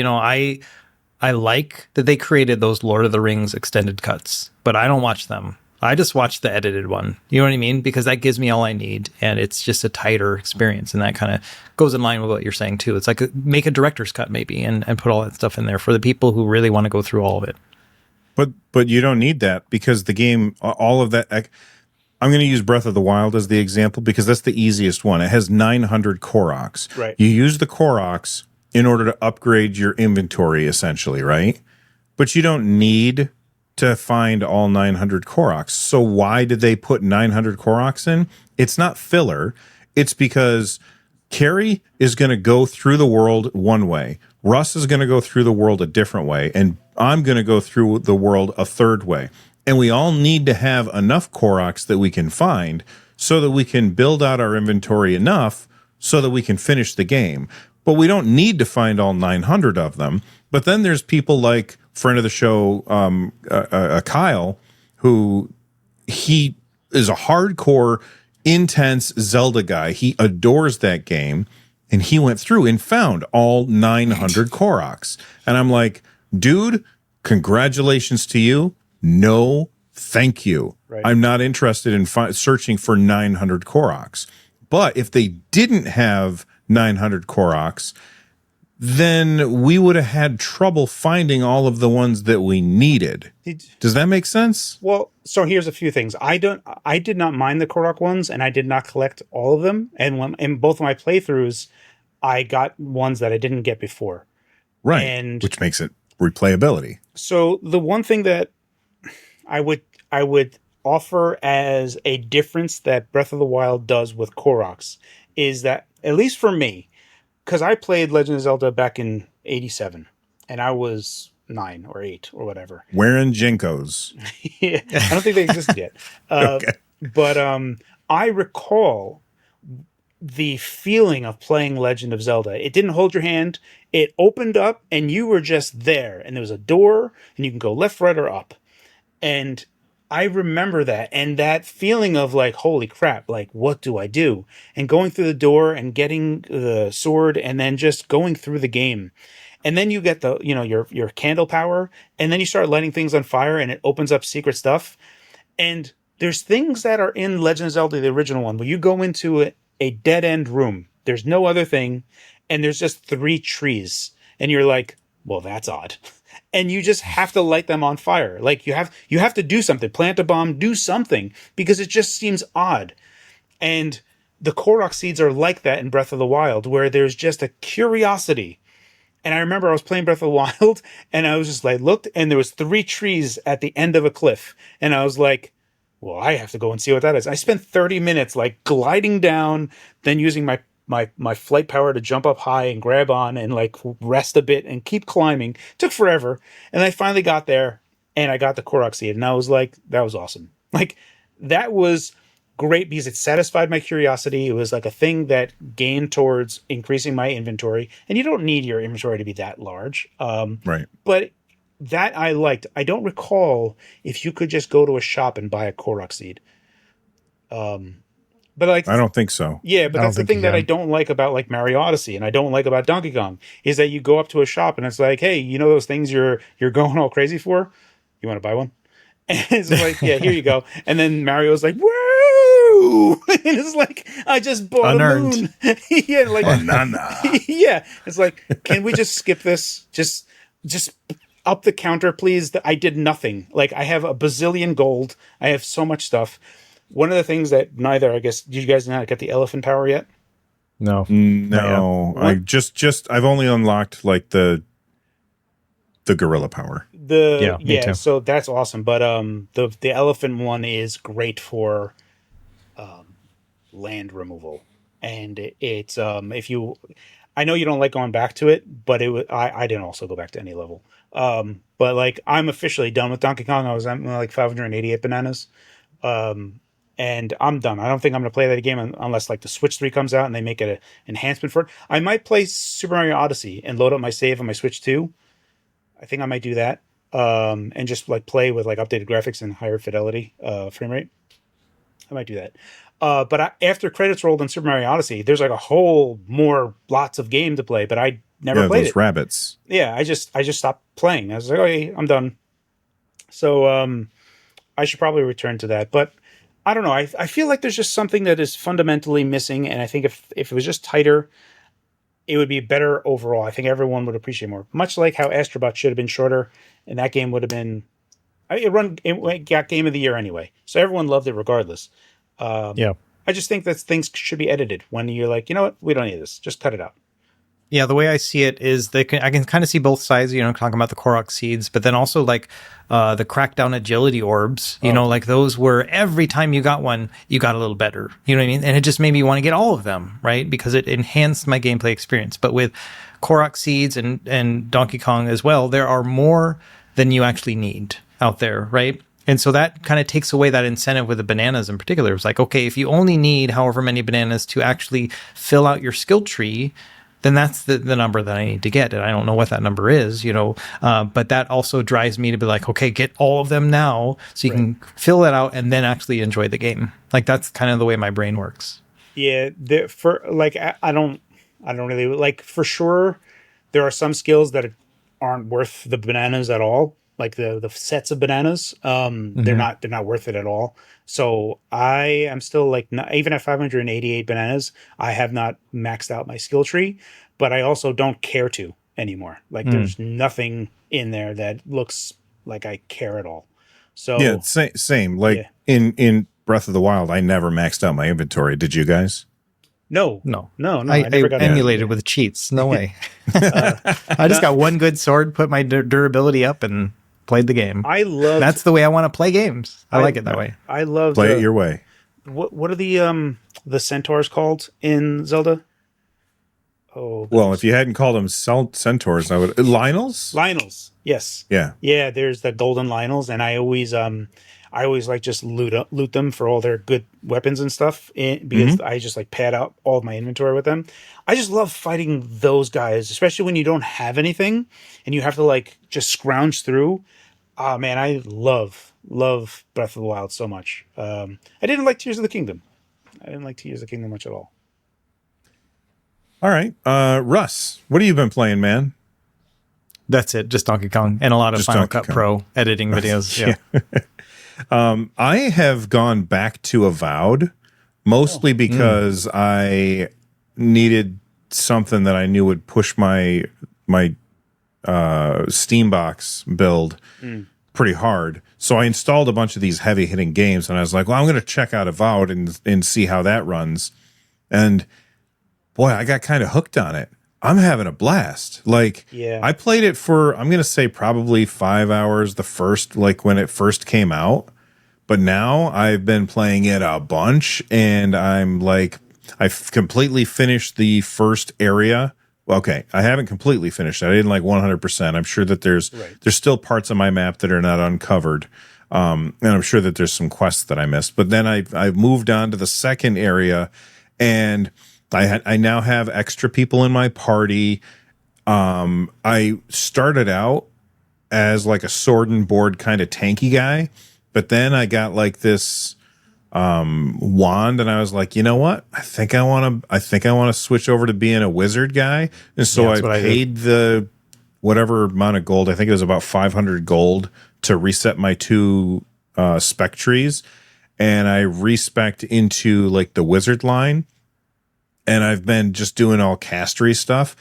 I like that they created those Lord of the Rings extended cuts, but I don't watch them. I just watch the edited one. You know what I mean? Because that gives me all I need, and it's just a tighter experience, and that kind of goes in line with what you're saying too. It's like make a director's cut maybe, and put all that stuff in there for the people who really want to go through all of it. But you don't need that, because the game, all of that. I'm going to use Breath of the Wild as the example because that's the easiest one. It has 900 Koroks. Right. You use the Koroks in order to upgrade your inventory, essentially, right? But you don't need to find all 900 Koroks. So why did they put 900 Koroks in? It's not filler. It's because Carrie is going to go through the world one way. Russ is going to go through the world a different way. And I'm going to go through the world a third way. And we all need to have enough Koroks that we can find so that we can build out our inventory enough so that we can finish the game. But we don't need to find all 900 of them. But then there's people like friend of the show, Kyle, who he is a hardcore, intense Zelda guy. He adores that game. And he went through and found all 900 Koroks. And I'm like, dude, congratulations to you. No, thank you. Right. I'm not interested in searching for 900 Koroks. But if they didn't have 900 Koroks, then we would have had trouble finding all of the ones that we needed. Does that make sense? Well, so here's a few things. I did not mind the Korok ones, and I did not collect all of them. And when in both of my playthroughs, I got ones that I didn't get before. Right. And which makes it replayability. So the one thing that I would offer as a difference that Breath of the Wild does with Koroks is that, at least for me, because I played Legend of Zelda back in '87, and I was 9 or 8 or whatever. Wearing Jinkos. Yeah, I don't think they existed yet. Okay. But I recall the feeling of playing Legend of Zelda. It didn't hold your hand. It opened up, and you were just there. And there was a door, and you can go left, right, or up. And I remember that, and that feeling of like, holy crap, like, what do I do? And going through the door and getting the sword and then just going through the game. And then you get the, your candle power, and then you start lighting things on fire and it opens up secret stuff. And there's things that are in Legend of Zelda, the original one, where you go into a dead end room. There's no other thing. And there's just 3 trees. And you're like, well, that's odd. And you just have to light them on fire. Like you have to do something, plant a bomb, do something, because it just seems odd. And the Korok seeds are like that in Breath of the Wild, where there's just a curiosity. And I remember I was playing Breath of the Wild, and I was just like, looked, and there was 3 trees at the end of a cliff. And I was like, well, I have to go and see what that is. I spent 30 minutes like gliding down, then using my flight power to jump up high and grab on and like rest a bit and keep climbing. Took forever. And I finally got there and I got the Korok seed. And I was like, that was awesome. Like, that was great because it satisfied my curiosity. It was like a thing that gained towards increasing my inventory. And you don't need your inventory to be that large. Right. But that I liked. I don't recall if you could just go to a shop and buy a Korok seed. But like, I don't think so. yeah, but that's the thing that I don't like about like Mario Odyssey, and I don't like about Donkey Kong, is that you go up to a shop and it's like, hey, you know those things you're going all crazy for? You want to buy one? And it's like, yeah, here you go. And then Mario's like, woo! And it's like, I just bought Unearned. a moon. Yeah, like, Banana. yeah. It's like, can we just skip this? Just up the counter, please. I did nothing. Like, I have a bazillion gold. I have so much stuff. One of the things that neither, I guess, did you guys not get the elephant power yet? No. No. I I've only unlocked like the gorilla power. Me too. So that's awesome. But the elephant one is great for land removal. And it's if you, I know you don't like going back to it, but I didn't also go back to any level. But like, I'm officially done with Donkey Kong. I was at like 588 bananas. And I'm done. I don't think I'm going to play that again unless like the Switch 3 comes out and they make an enhancement for it. I might play Super Mario Odyssey and load up my save on my Switch 2. I think I might do that. And just like play with like updated graphics and higher fidelity frame rate. I might do that. But after credits rolled on Super Mario Odyssey, there's like a whole lots of game to play, but I never played those it. rabbits. Yeah, I just stopped playing. I was like, okay, I'm done. So I should probably return to that. But I don't know. I feel like there's just something that is fundamentally missing, and I think if it was just tighter, it would be better overall. I think everyone would appreciate more. Much like how Astrobot should have been shorter, and that game would have been. It got Game of the Year anyway, so everyone loved it regardless. Yeah. I just think that things should be edited when you're like, you know what, we don't need this. Just cut it out. Yeah, the way I see it is I can kind of see both sides, talking about the Korok seeds, but then also like the crackdown agility orbs, like those were every time you got one, you got a little better. You know what I mean? And it just made me want to get all of them, right? Because it enhanced my gameplay experience. But with Korok seeds and Donkey Kong as well, there are more than you actually need out there, right? And so that kind of takes away that incentive with the bananas in particular. It's like, okay, if you only need however many bananas to actually fill out your skill tree, then that's the number that I need to get. And I don't know what that number is, but that also drives me to be like, okay, get all of them now so you can fill that out and then actually enjoy the game. Like that's kind of the way my brain works. Yeah, I don't really like, for sure there are some skills that aren't worth the bananas at all. Like the sets of bananas, they're not worth it at all. So I am still like, not, even at 588 bananas, I have not maxed out my skill tree, but I also don't care to anymore. Like there's nothing in there that looks like I care at all. So yeah, same. Like in Breath of the Wild, I never maxed out my inventory. Did you guys? No. I never got emulated with cheats. No way. I just got one good sword, put my durability up, and played the game. That's the way I want to play games. I like it that way. I love play it your way. What are the centaurs called in Zelda? Oh, well, if you hadn't called them centaurs, I would Lionels. Lionels, yes, yeah. There's the golden Lionels, and I always like just loot them for all their good weapons and stuff, because I just like pad out all of my inventory with them. I just love fighting those guys, especially when you don't have anything and you have to like just scrounge through. Oh man, I love Breath of the Wild so much. I didn't like Tears of the Kingdom. I didn't like Tears of the Kingdom much at all. All right, Russ, what have you been playing, man? That's it, just Donkey Kong and a lot of just Final Cut Pro editing videos. Yeah. I have gone back to Avowed, mostly because I needed something that I knew would push my Steambox build pretty hard. So I installed a bunch of these heavy hitting games, and I was like, well, I'm going to check out Avowed and see how that runs. And boy, I got kind of hooked on it. I'm having a blast. Like, I played it for, I'm going to say probably 5 hours like when it first came out. But now I've been playing it a bunch, and I'm like, I've completely finished the first area. Okay, I haven't completely finished it. I didn't like 100%. I'm sure that there's still parts of my map that are not uncovered. And I'm sure that there's some quests that I missed. But then I've moved on to the second area, and I now have extra people in my party. I started out as like a sword and board kind of tanky guy, but then I got like this wand, and I was like, you know what? I think I want to switch over to being a wizard guy. And so I paid the whatever amount of gold. I think it was about 500 gold to reset my 2 spec trees, and I respec'd into like the wizard line. And I've been just doing all castery stuff,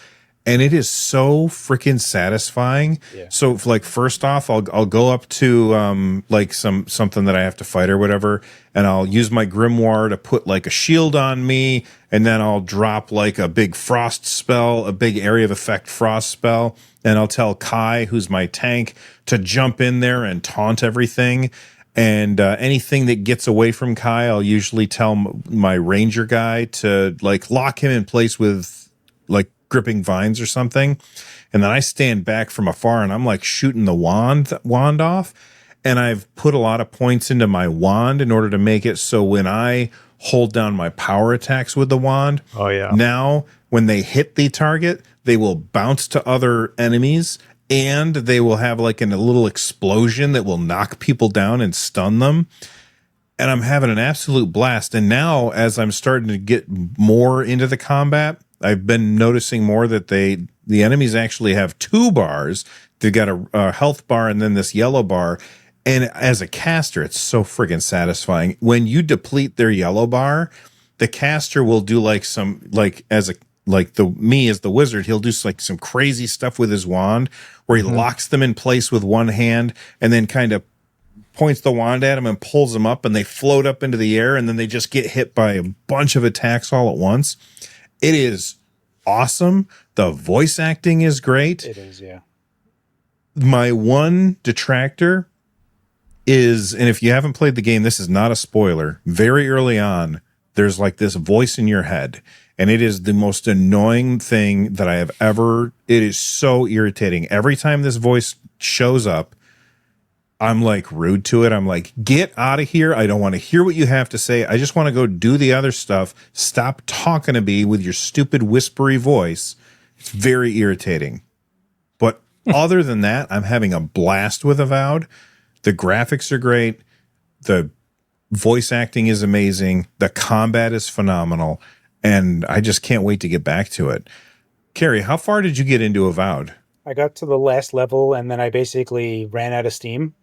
and it is so freaking satisfying. Yeah. So like, first off, I'll go up to like something that I have to fight or whatever, and I'll use my grimoire to put like a shield on me, and then I'll drop like a big frost spell, a big area of effect frost spell, and I'll tell Kai, who's my tank, to jump in there and taunt everything. And anything that gets away from Kai, I'll usually tell my ranger guy to like lock him in place with like gripping vines or something. And then I stand back from afar, and I'm like shooting the wand off. And I've put a lot of points into my wand in order to make it so when I hold down my power attacks with the wand, now when they hit the target, they will bounce to other enemies, and they will have like a little explosion that will knock people down and stun them. And I'm having an absolute blast. And now, as I'm starting to get more into the combat, I've been noticing more that the enemies actually have 2 bars. They've got a health bar and then this yellow bar. And as a caster, it's so friggin' satisfying. When you deplete their yellow bar, the caster will do like some, like as the wizard, he'll do like some crazy stuff with his wand where he locks them in place with one hand and then kind of points the wand at them and pulls them up, and they float up into the air, and then they just get hit by a bunch of attacks all at once. It is awesome. The voice acting is great. It is, yeah. My one detractor is, and if you haven't played the game, this is not a spoiler. Very early on, there's like this voice in your head, and it is the most annoying thing that I have ever. It is so irritating. Every time this voice shows up, I'm like rude to it. I'm like, get out of here. I don't want to hear what you have to say. I just want to go do the other stuff. Stop talking to me with your stupid whispery voice. It's very irritating. But other than that, I'm having a blast with Avowed. The graphics are great. The voice acting is amazing. The combat is phenomenal. And I just can't wait to get back to it. Carrie, how far did you get into Avowed? I got to the last level, and then I basically ran out of steam.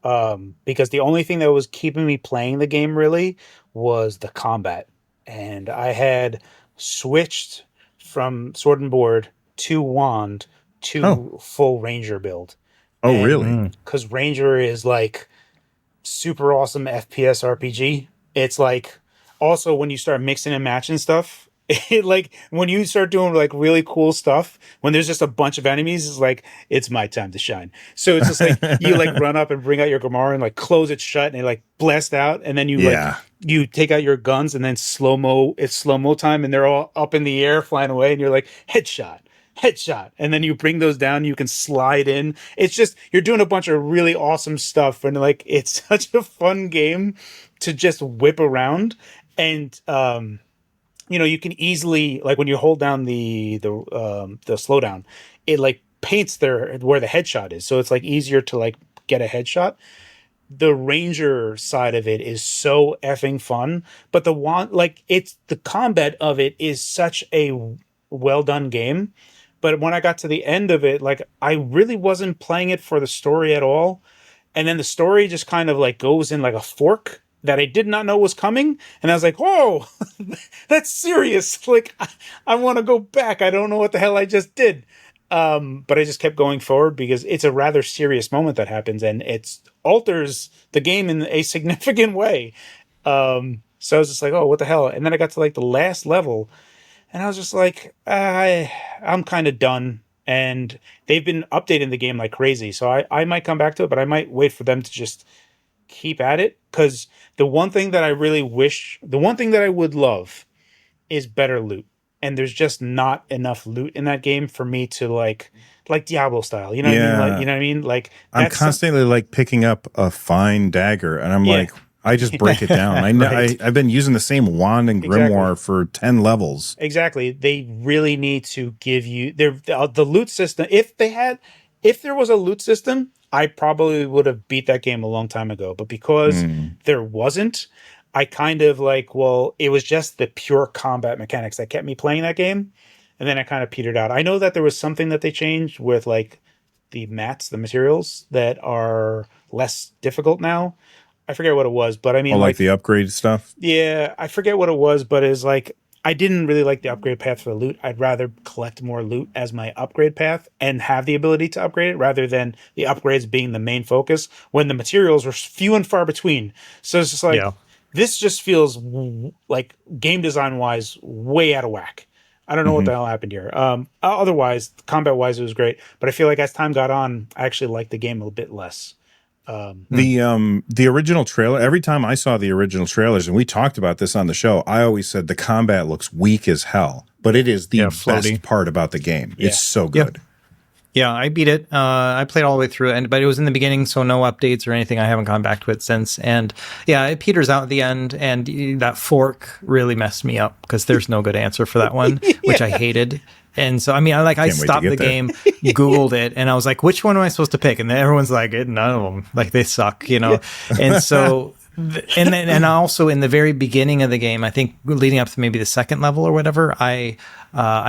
Because the only thing that was keeping me playing the game really was the combat. And I had switched from sword and board to wand to full ranger build. Oh, really? Because ranger is like super awesome FPS RPG. It's like also when you start mixing and matching stuff, it like when you start doing like really cool stuff, when there's just a bunch of enemies, it's like it's my time to shine. So it's just like you like run up and bring out your Gamara and like close it shut and it like blast out, and then you like you take out your guns and then it's slow mo time and they're all up in the air flying away and you're like headshot, and then you bring those down, you can slide in. It's just you're doing a bunch of really awesome stuff, and like it's such a fun game to just whip around. And you know, you can easily, like when you hold down the slowdown, it like paints there where the headshot is, so it's like easier to like get a headshot. The ranger side of it is so effing fun, but the combat of it is such a well done game. But when I got to the end of it, like I really wasn't playing it for the story at all, and then the story just kind of like goes in like a fork that I did not know was coming. And I was like, whoa, that's serious. Like, I want to go back. I don't know what the hell I just did. But I just kept going forward because it's a rather serious moment that happens and it alters the game in a significant way. So I was just like, oh, what the hell? And then I got to like the last level and I was just like, I'm kind of done. And they've been updating the game like crazy. So I might come back to it, but I might wait for them to just keep at it, because the one thing that I would love is better loot, and there's just not enough loot in that game for me to like Diablo style, you know what I mean? Like, you know what I mean? Like I'm constantly like picking up a fine dagger and I'm like, I just break it down. I know right. I've been using the same wand and grimoire for 10 levels. Exactly. They really need to give you the loot system. If there was a loot system, I probably would have beat that game a long time ago. But because there wasn't, I kind of like, well, it was just the pure combat mechanics that kept me playing that game. And then I kind of petered out. I know that there was something that they changed with like the mats, the materials that are less difficult now. I forget what it was, but I mean, like the upgrade stuff. Yeah, I forget what it was, but it's like I didn't really like the upgrade path for the loot. I'd rather collect more loot as my upgrade path and have the ability to upgrade it rather than the upgrades being the main focus when the materials were few and far between. So it's just like this just feels like game design wise way out of whack. I don't know what the hell happened here. Otherwise, combat wise, it was great, but I feel like as time got on, I actually liked the game a bit less. The original trailer, every time I saw the original trailers, and we talked about this on the show, I always said the combat looks weak as hell, but it is the best part about the game. It's so good. Yeah, I beat it. I played all the way through, but it was in the beginning, so no updates or anything. I haven't gone back to it since. And yeah, it peters out at the end, and that fork really messed me up because there's no good answer for that one, which I hated. And so, I mean, I stopped the game, Googled it, and I was like, which one am I supposed to pick? And then everyone's like, none of them. Like, they suck, you know? And so, and also in the very beginning of the game, I think leading up to maybe the second level or whatever, I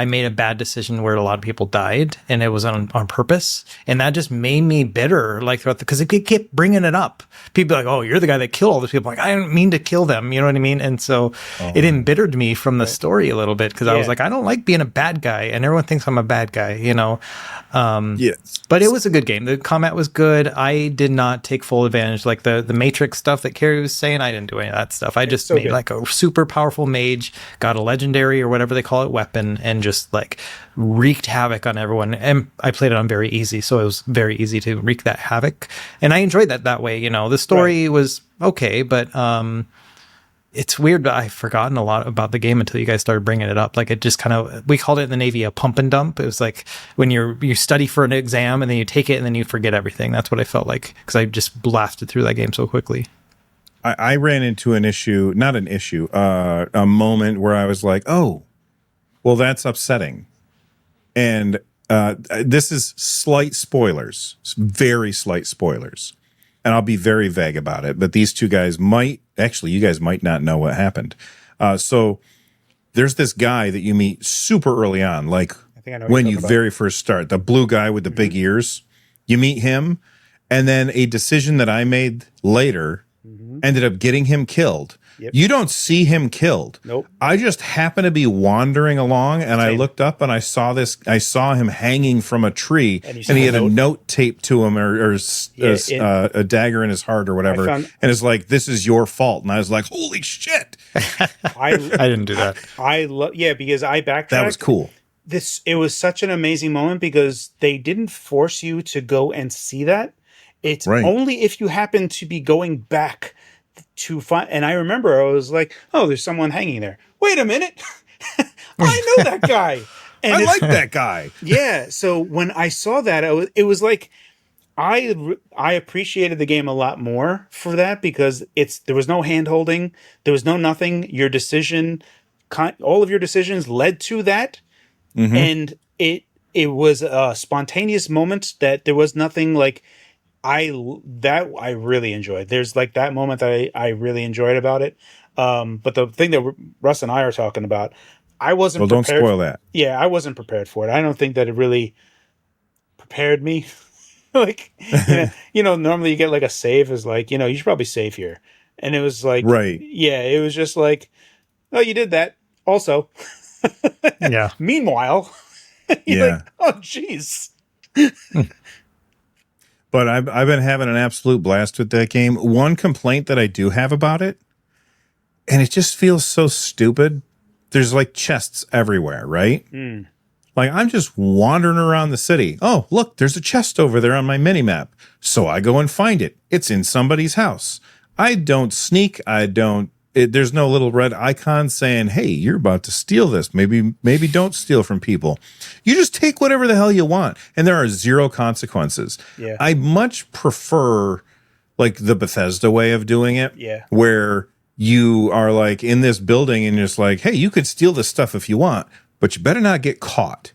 made a bad decision where a lot of people died, and it was on purpose. And that just made me bitter, like, throughout because it kept bringing it up. People like, oh, you're the guy that killed all these people. Like, I didn't mean to kill them. You know what I mean? And so it embittered me from the story a little bit because I was like, I don't like being a bad guy, and everyone thinks I'm a bad guy, you know? But it was a good game. The combat was good. I did not take full advantage. Like the Matrix stuff that Carrie was saying, I didn't do any of that stuff. I just made like a super powerful mage, got a legendary or whatever they call it weapon, and just like wreaked havoc on everyone. And I played it on very easy, so it was very easy to wreak that havoc. And I enjoyed that way. The story was okay, but it's weird, but I've forgotten a lot about the game until you guys started bringing it up. Like it just kind of, we called it in the Navy a pump and dump. It was like when you study for an exam and then you take it and then you forget everything. That's what I felt like because I just blasted through that game so quickly. I ran into a moment where I was like, oh, well, that's upsetting. And this is slight spoilers, very slight spoilers. And I'll be very vague about it, but these two guys you guys might not know what happened. So there's this guy that you meet super early on, like when you very first start, the blue guy with the big ears, you meet him. And then a decision that I made later ended up getting him killed. Yep. You don't see him killed. Nope. I just happened to be wandering along and I looked up and I saw him hanging from a tree and he had a note taped to him or a dagger in his heart or whatever. And it's like, this is your fault. And I was like, holy shit. I didn't do that. Because I backtracked. That was cool. It was such an amazing moment because they didn't force you to go and see that. It's only if you happen to be going back to find. And I remember I was like, oh, there's someone hanging there. Wait a minute. I know that guy. And I like that guy. Yeah. So when I saw that, it was like, I appreciated the game a lot more for that because there was no hand holding. There was no nothing. Your decision, all of your decisions led to that. Mm-hmm. And it was a spontaneous moment that there was nothing like, I really enjoyed. There's like that moment that I really enjoyed about it. But the thing that Russ and I are talking about, I wasn't prepared. Well, don't spoil that. Yeah, I wasn't prepared for it. I don't think that it really prepared me. Like, normally you get like a save is like, you should probably save here. And it was like, yeah, it was just like, oh, you did that also. Yeah. Meanwhile, you're like, oh, jeez. But I've been having an absolute blast with that game. One complaint that I do have about it, and it just feels so stupid. There's like chests everywhere, right? Mm. Like I'm just wandering around the city. Oh, look, there's a chest over there on my mini map. So I go and find it. It's in somebody's house. I don't sneak. There's no little red icon saying, hey, you're about to steal this. Maybe don't steal from people. You just take whatever the hell you want. And there are zero consequences. Yeah. I much prefer like the Bethesda way of doing it. Yeah. Where you are like in this building and you're just like, hey, you could steal this stuff if you want, but you better not get caught.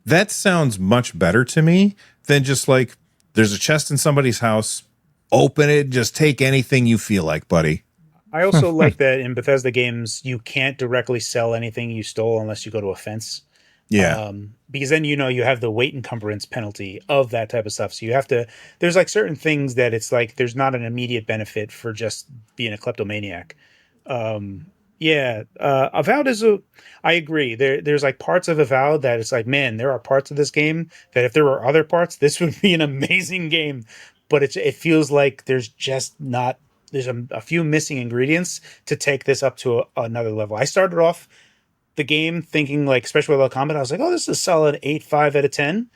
That sounds much better to me than just like, there's a chest in somebody's house. Open it. Just take anything you feel like, buddy. I also like that in Bethesda games, you can't directly sell anything you stole unless you go to a fence. Yeah. Because then, you have the weight encumbrance penalty of that type of stuff. So you have to, there's like certain things that it's like, there's not an immediate benefit for just being a kleptomaniac. Avowed I agree. There's like parts of Avowed that it's like, man, there are parts of this game that if there were other parts, this would be an amazing game. But it feels like there's just not, there's a few missing ingredients to take this up to another level. I started off the game thinking like special level combat. I was like, oh, this is a solid 8.5 out of 10.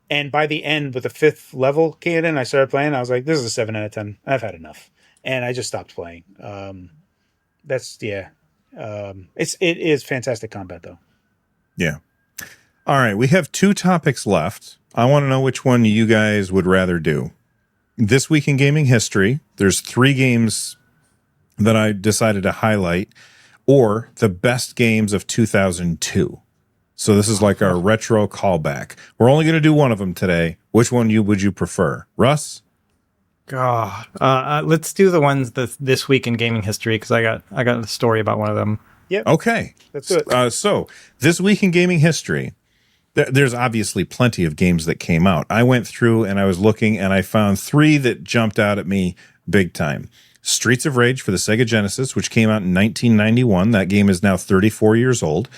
And by the end, with the 5th level came in, I started playing. I was like, this is a 7 out of 10. I've had enough. And I just stopped playing. It is fantastic combat though. Yeah. All right. We have 2 topics left. I want to know which one you guys would rather do. This week in gaming history, there's 3 games that I decided to highlight, or the best games of 2002. So this is like our retro callback. We're only going to do one of them today. Which one would you prefer? Russ? God, let's do the ones this week in gaming history because I got a story about one of them. Yep. Okay. Let's do it. So this week in gaming history, there's obviously plenty of games that came out. I went through and I was looking and I found 3 that jumped out at me big time. Streets of Rage for the Sega Genesis, which came out in 1991. That game is now 34 years old.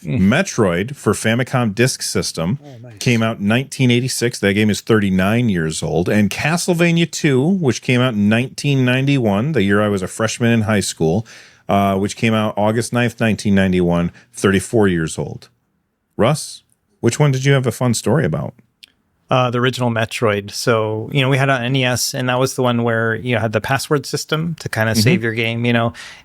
Metroid for Famicom Disk System came out in 1986. That game is 39 years old. And Castlevania 2, which came out in 1991, the year I was a freshman in high school, which came out August 9th, 1991, 34 years old. Russ, which one did you have a fun story about? The original Metroid. So, we had on NES, and that was the one where you had the password system to kind of save your game,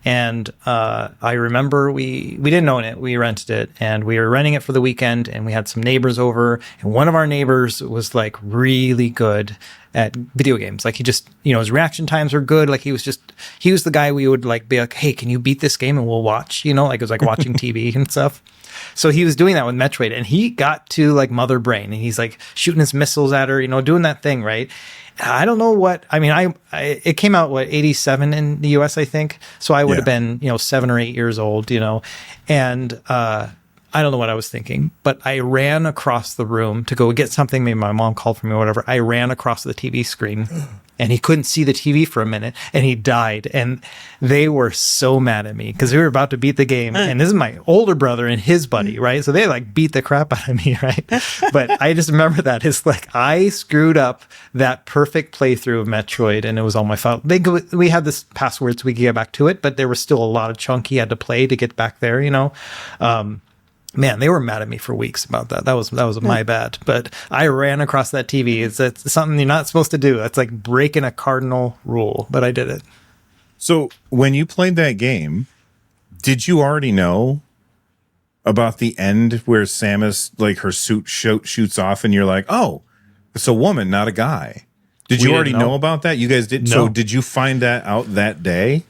And I remember we didn't own it. We rented it, and we were renting it for the weekend, and we had some neighbors over, and one of our neighbors was like really good at video games. Like he just, his reaction times were good. Like he was the guy we would like be like, hey, can you beat this game and we'll watch, like it was like watching TV and stuff. So he was doing that with Metroid, and he got to like Mother Brain, and he's like shooting his missiles at her, doing that thing, right? I don't know what, I mean, it came out, 87 in the US, I think. So I would have been, 7 or 8 years old, and, I don't know what I was thinking, but I ran across the room to go get something. Maybe my mom called for me or whatever. I ran across the TV screen and he couldn't see the TV for a minute and he died. And they were so mad at me because we were about to beat the game. And this is my older brother and his buddy, right? So they like beat the crap out of me, right? But I just remember that it's like I screwed up that perfect playthrough of Metroid and it was all my fault. We had this password so we could get back to it, but there was still a lot of chunk he had to play to get back there, Man, they were mad at me for weeks about that. That was my bad. But I ran across that TV. It's something you're not supposed to do. That's like breaking a cardinal rule, but I did it. So when you played that game, did you already know about the end where Samus, like her suit shoots off and you're like, oh, it's a woman, not a guy? Did you already know about that? You guys did? No. So did you find that out that day?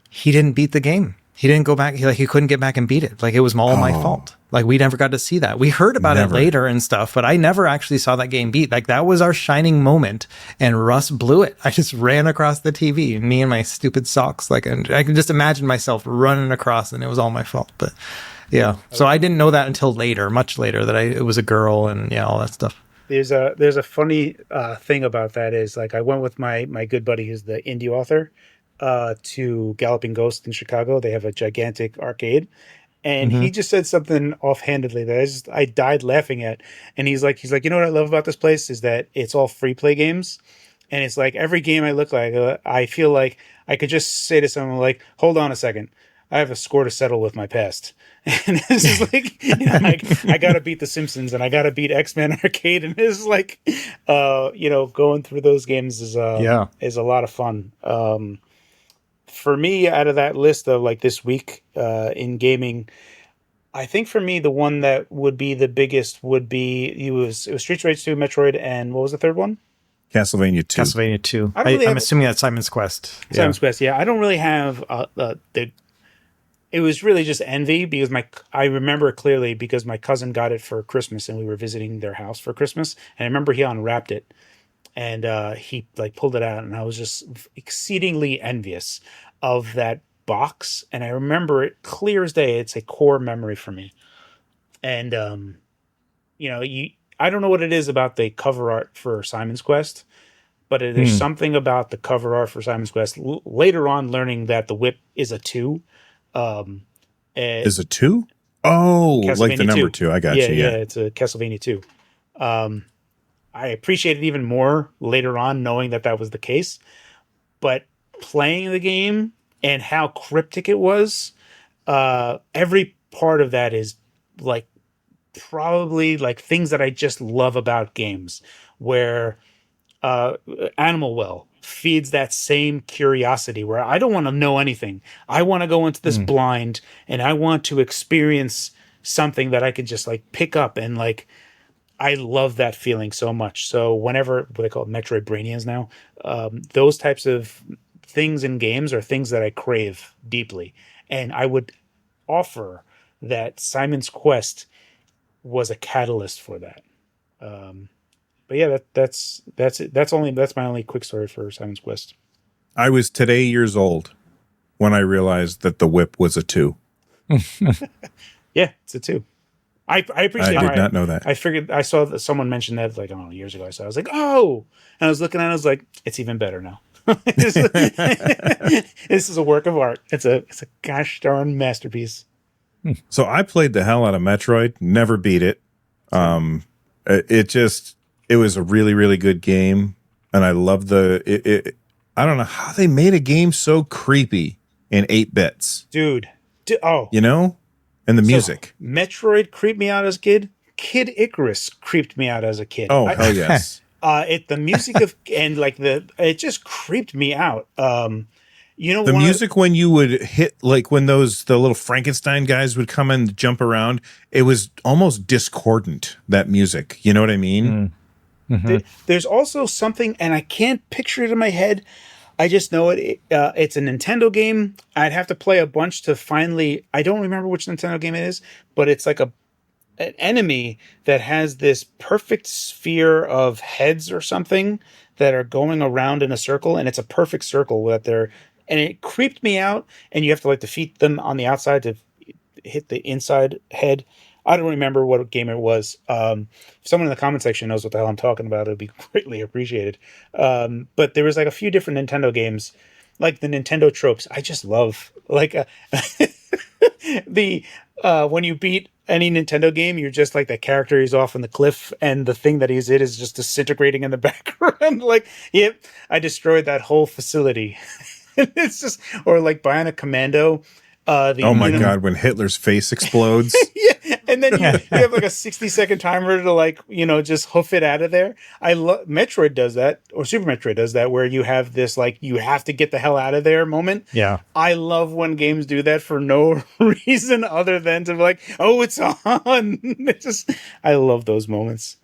He didn't beat the game. He didn't go back. He couldn't get back and beat it. Like it was all my fault. Like we never got to see that. We heard about it later and stuff, but I never actually saw that game beat. Like that was our shining moment, and Russ blew it. I just ran across the TV, me and my stupid socks. Like, and I can just imagine myself running across, and it was all my fault. But yeah, so I didn't know that until later, much later, that it was a girl and all that stuff. There's a funny thing about that is like I went with my good buddy who's the indie author to Galloping Ghost in Chicago. They have a gigantic arcade. And he just said something offhandedly that I died laughing at. And he's like, you know what I love about this place is that it's all free play games. And it's like every game I look like, I feel like I could just say to someone like, hold on a second. I have a score to settle with my past. And this is like, I got to beat The Simpsons and I got to beat X-Men Arcade. And this is like, going through those games is a lot of fun. For me, out of that list of like this week in gaming, I think for me the one that would be the biggest would be it was Streets Rage 2, Metroid, and what was the third one? Castlevania 2. Castlevania 2. I'm assuming that's Simon's Quest. Simon's Quest, yeah. I don't really have it was really just envy because I remember it clearly because my cousin got it for Christmas and we were visiting their house for Christmas, and I remember he unwrapped it. And he like pulled it out, and I was just exceedingly envious of that box. And I remember it clear as day. It's a core memory for me. And I don't know what it is about the cover art for Simon's Quest, but there's something about the cover art for Simon's Quest. Later on, learning that the whip is a 2. Is a 2? Oh, like the number 2. I got you. Yeah, it's a Castlevania 2. I appreciate it even more later on knowing that was the case. But playing the game and how cryptic it was, every part of that is like probably like things that I just love about games where Animal Well feeds that same curiosity where I don't want to know anything. I want to go into this blind and I want to experience something that I could just like pick up and like I love that feeling so much. So whenever, what they call it, Metroid Brainians now, those types of things in games are things that I crave deeply. And I would offer that Simon's Quest was a catalyst for that. But yeah, that's it. That's my only quick story for Simon's Quest. I was today years old when I realized that the whip was a 2. Yeah, it's a 2. I appreciate. I did not know that. I figured I saw that someone mentioned that like I don't know years ago. So I was like, oh, and I was looking at it. I was like, it's even better now. This is a work of art. It's a gosh darn masterpiece. So I played the hell out of Metroid. Never beat it. It was a really really good game, and I love I don't know how they made a game so creepy in 8 bits, dude. You know. And the So music. Metroid creeped me out as a kid. Kid Icarus creeped me out as a kid. Oh, hell yes. The music of and like it just creeped me out. The music when you would hit, like when the little Frankenstein guys would come and jump around, it was almost discordant, that music. You know what I mean? there's also something, and I can't picture it in my head. I just know it. It's a Nintendo game. I'd have to play a bunch to finally. I don't remember which Nintendo game it is, but it's like an enemy that has this perfect sphere of heads or something that are going around in a circle, and it's a perfect circle that they're. And it creeped me out. And you have to like defeat them on the outside to hit the inside head. I don't remember what game it was. If someone in the comment section knows what the hell I'm talking about, it'd be greatly appreciated. But there was like a few different Nintendo games, like the Nintendo tropes. I just love like the when you beat any Nintendo game, you're just like the character he's off on the cliff, and the thing that he's in is just disintegrating in the background. Like, yep, I destroyed that whole facility. It's just, or like Bionic Commando. Oh my God, when Hitler's face explodes. Yeah, and then you have like a 60-second timer to like, just hoof it out of there. I love Metroid does that, or Super Metroid does that, where you have this like you have to get the hell out of there moment. Yeah. I love when games do that for no reason other than to be like, oh, it's on. I love those moments.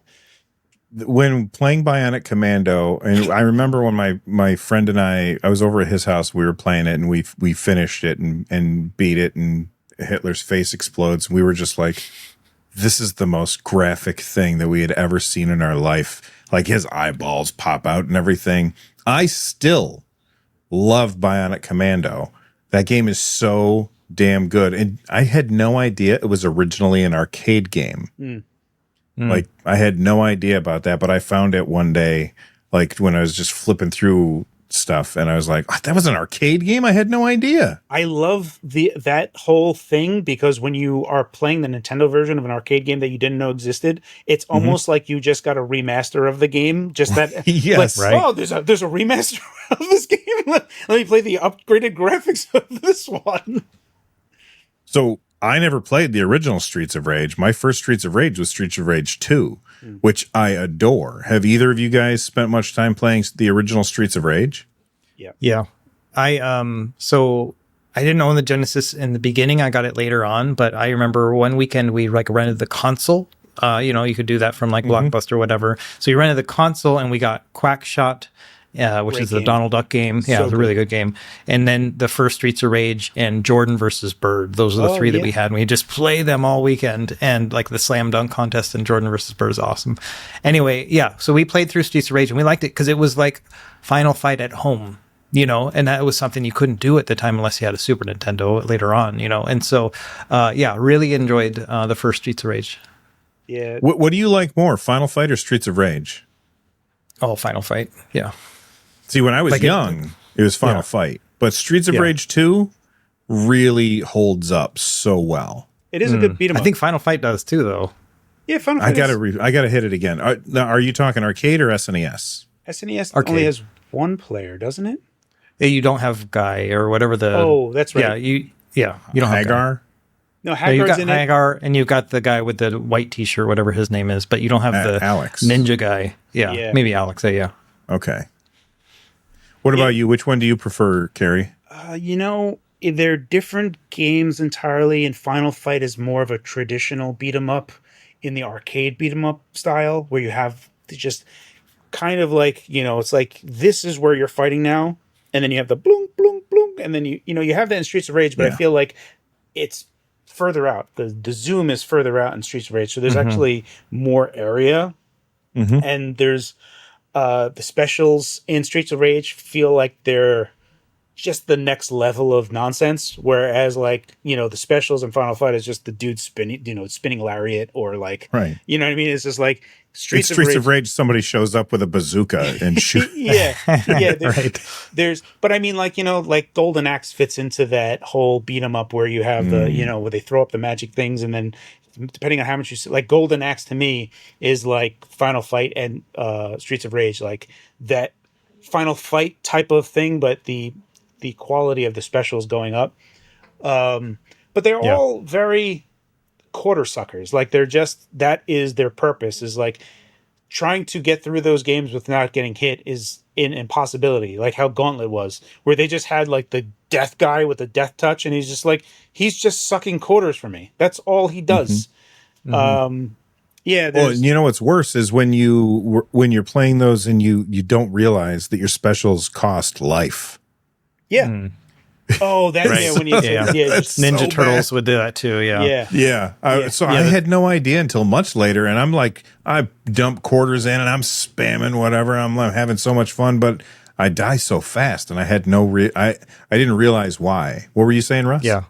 When playing Bionic Commando, and I remember when my friend and I was over at his house, we were playing it, and we finished it and beat it, and Hitler's face explodes. We were just like, this is the most graphic thing that we had ever seen in our life. Like his eyeballs pop out and everything. I still love Bionic Commando. That game is so damn good. And I had no idea it was originally an arcade game. Like, I had no idea about that, but I found it one day, like when I was just flipping through stuff, and I was like, oh, that was an arcade game? I had no idea. I love that whole thing, because when you are playing the Nintendo version of an arcade game that you didn't know existed, it's almost like you just got a remaster of the game. Just that, yes, like, right. Oh, there's a remaster of this game. Let me play the upgraded graphics of this one. So I never played the original Streets of Rage. My first Streets of Rage was Streets of Rage 2, which I adore. Have either of you guys spent much time playing the original Streets of Rage? Yeah. So I didn't own the Genesis in the beginning. I got it later on, but I remember one weekend we like rented the console. You could do that from like Blockbuster or whatever. So you rented the console and we got Quackshot, which Great is the game. Donald Duck game. Yeah, So it was a really good game. And then the first Streets of Rage and Jordan versus Bird. Those are the three that we had. And we just play them all weekend. And like the slam dunk contest in Jordan versus Bird is awesome. Anyway, yeah. So we played through Streets of Rage and we liked it because it was like Final Fight at home. And that was something you couldn't do at the time unless you had a Super Nintendo later on, And so, really enjoyed the first Streets of Rage. Yeah. What do you like more, Final Fight or Streets of Rage? Oh, Final Fight. Yeah. See, when I was young, it was Final Fight. But Streets of Rage 2 really holds up so well. It is a good beat 'em up. I think Final Fight does too, though. Yeah, Final Fight. I gotta hit it again. Now, are you talking arcade or SNES? SNES Arcade. only has one player, doesn't it? You don't have Guy or whatever the. Oh, that's right. You don't have Guy. Hagar? No, No, Hagar's you got in Hagar, and you've got the guy with the white T-shirt, whatever his name is, but you don't have the Alex. ninja guy. Yeah, maybe Alex. Yeah. Okay. What about you? Which one do you prefer, Carrie? They're different games entirely, and Final Fight is more of a traditional beat 'em up in the arcade beat 'em up style, where you have just kind of like, it's like this is where you're fighting now, and then you have the bloom, bloom, bloom, and then you have that in Streets of Rage, but I feel like it's further out. The zoom is further out in Streets of Rage, so there's actually more area, and there's the specials in Streets of Rage feel like they're just the next level of nonsense, whereas like the specials in Final Fight is just the dude spinning lariat, or like you know what I mean. It's just like Streets of Rage. Somebody shows up with a bazooka and shoot. yeah. Right. But I mean, like Golden Axe fits into that whole beat 'em up where you have the where they throw up the magic things, and then depending on how much you like, Golden Axe to me is like Final Fight and Streets of Rage, like that Final Fight type of thing, but the quality of the specials going up. But they're all very quarter suckers. Like they're just, that is their purpose, is like trying to get through those games without getting hit is an impossibility. Like how Gauntlet was, where they just had like the death guy with the death touch, and he's just like, he's just sucking quarters for me. That's all he does. Yeah. Well, you know what's worse is when you're playing those and you don't realize that your specials cost life. Yeah. Oh, that's Right. yeah. When you just Ninja so Turtles bad. would do that too. yeah. I had no idea until much later, and I'm like, I dump quarters in and I'm spamming whatever. I'm having so much fun, but I die so fast, and I had I didn't realize why. What were you saying, Russ? Yeah.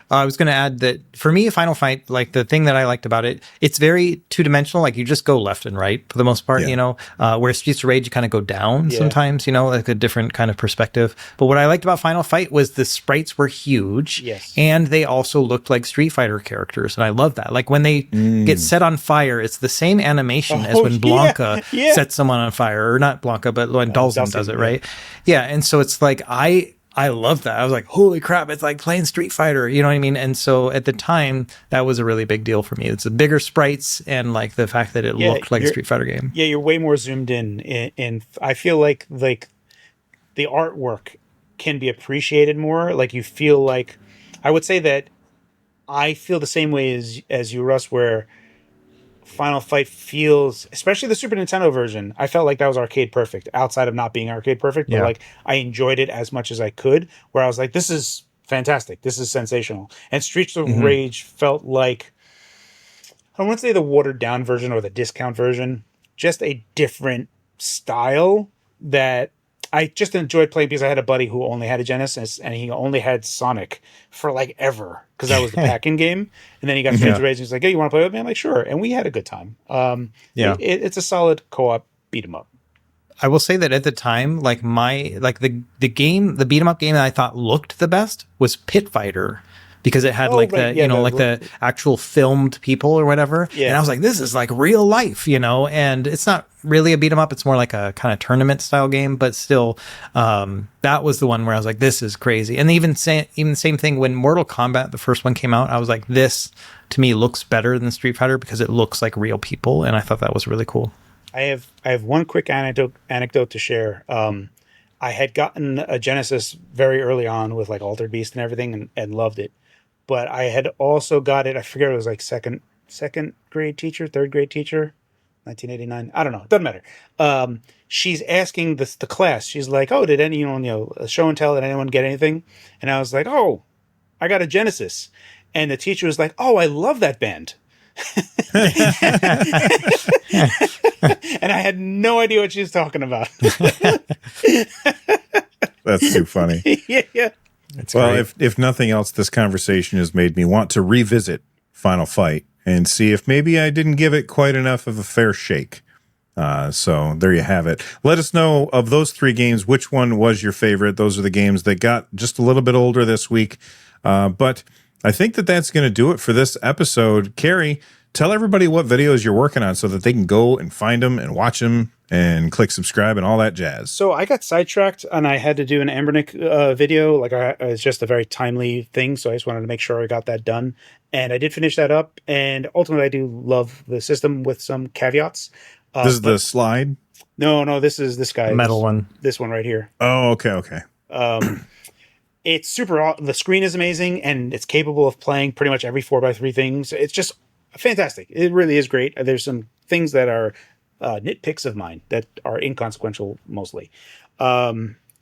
I was going to add that for me, Final Fight, like the thing that I liked about it, it's very two-dimensional. Like you just go left and right for the most part, you know, where Streets of Rage, you kind of go down sometimes, you know, like a different kind of perspective. But what I liked about Final Fight was the sprites were huge, and they also looked like Street Fighter characters. And I love that. Like when they get set on fire, it's the same animation as when Blanca sets someone on fire, or not Blanca, but when Dhalsim does it, right? Yeah. And so it's like, I love that. I was like, holy crap, it's like playing Street Fighter. You know what I mean? And so at the time, that was a really big deal for me. It's the bigger sprites and like the fact that it looked like a Street Fighter game. Yeah, you're way more zoomed in. And I feel like the artwork can be appreciated more. Like you feel like, I would say that I feel the same way as you, Russ, where Final Fight feels, especially the Super Nintendo version, I felt like that was arcade perfect, outside of not being arcade perfect, but like I enjoyed it as much as I could, where I was like, this is fantastic, this is sensational. And Streets of Rage felt like, I don't want to say the watered down version or the discount version, just a different style that I just enjoyed playing, because I had a buddy who only had a Genesis and he only had Sonic for like ever, because that was the pack-in game. And then he got Streets of Rage and he's like, hey, you want to play with me? I'm like, sure. And we had a good time. It's a solid co-op beat 'em up. I will say that at the time, like the beat 'em up game that I thought looked the best was Pit Fighter, because it had the actual filmed people or whatever. Yeah. And I was like, this is like real life, you know, and it's not really a beat 'em up. It's more like a kind of tournament style game, but still, that was the one where I was like, this is crazy. And even the same thing when Mortal Kombat, the first one came out, I was like, this to me looks better than Street Fighter because it looks like real people. And I thought that was really cool. I have one quick anecdote to share. I had gotten a Genesis very early on with like Altered Beast and everything, and loved it. But I had also got it, I forget, it was like second grade teacher, third grade teacher, 1989. I don't know. It doesn't matter. She's asking the class, she's like, oh, did anyone, show and tell, did anyone get anything? And I was like, oh, I got a Genesis. And the teacher was like, oh, I love that band. And I had no idea what she was talking about. That's too funny. Yeah. Well, if nothing else, this conversation has made me want to revisit Final Fight and see if maybe I didn't give it quite enough of a fair shake. So there you have it. Let us know, of those three games, which one was your favorite. Those are the games that got just a little bit older this week. But I think that's going to do it for this episode. Carrie, tell everybody what videos you're working on so that they can go and find them and watch them and click subscribe and all that jazz. So I got sidetracked and I had to do an Ambernick video. It's just a very timely thing. So I just wanted to make sure I got that done. And I did finish that up. And ultimately, I do love the system with some caveats. This is the slide? No, this is this guy. The metal one. This one right here. Oh, okay. It's super. The screen is amazing, and it's capable of playing pretty much every 4x3 things. It's just fantastic. It really is great. There's some things that are nitpicks of mine that are inconsequential mostly.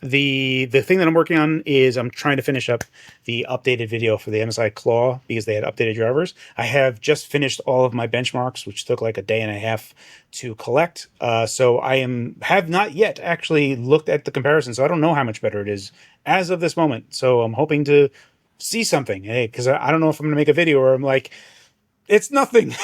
The thing that I'm working on is I'm trying to finish up the updated video for the MSI Claw, because they had updated drivers. I have just finished all of my benchmarks, which took like a day and a half to collect. So I have not yet actually looked at the comparison, so I don't know how much better it is as of this moment. So I'm hoping to see something, because I don't know if I'm going to make a video where I'm like, it's nothing.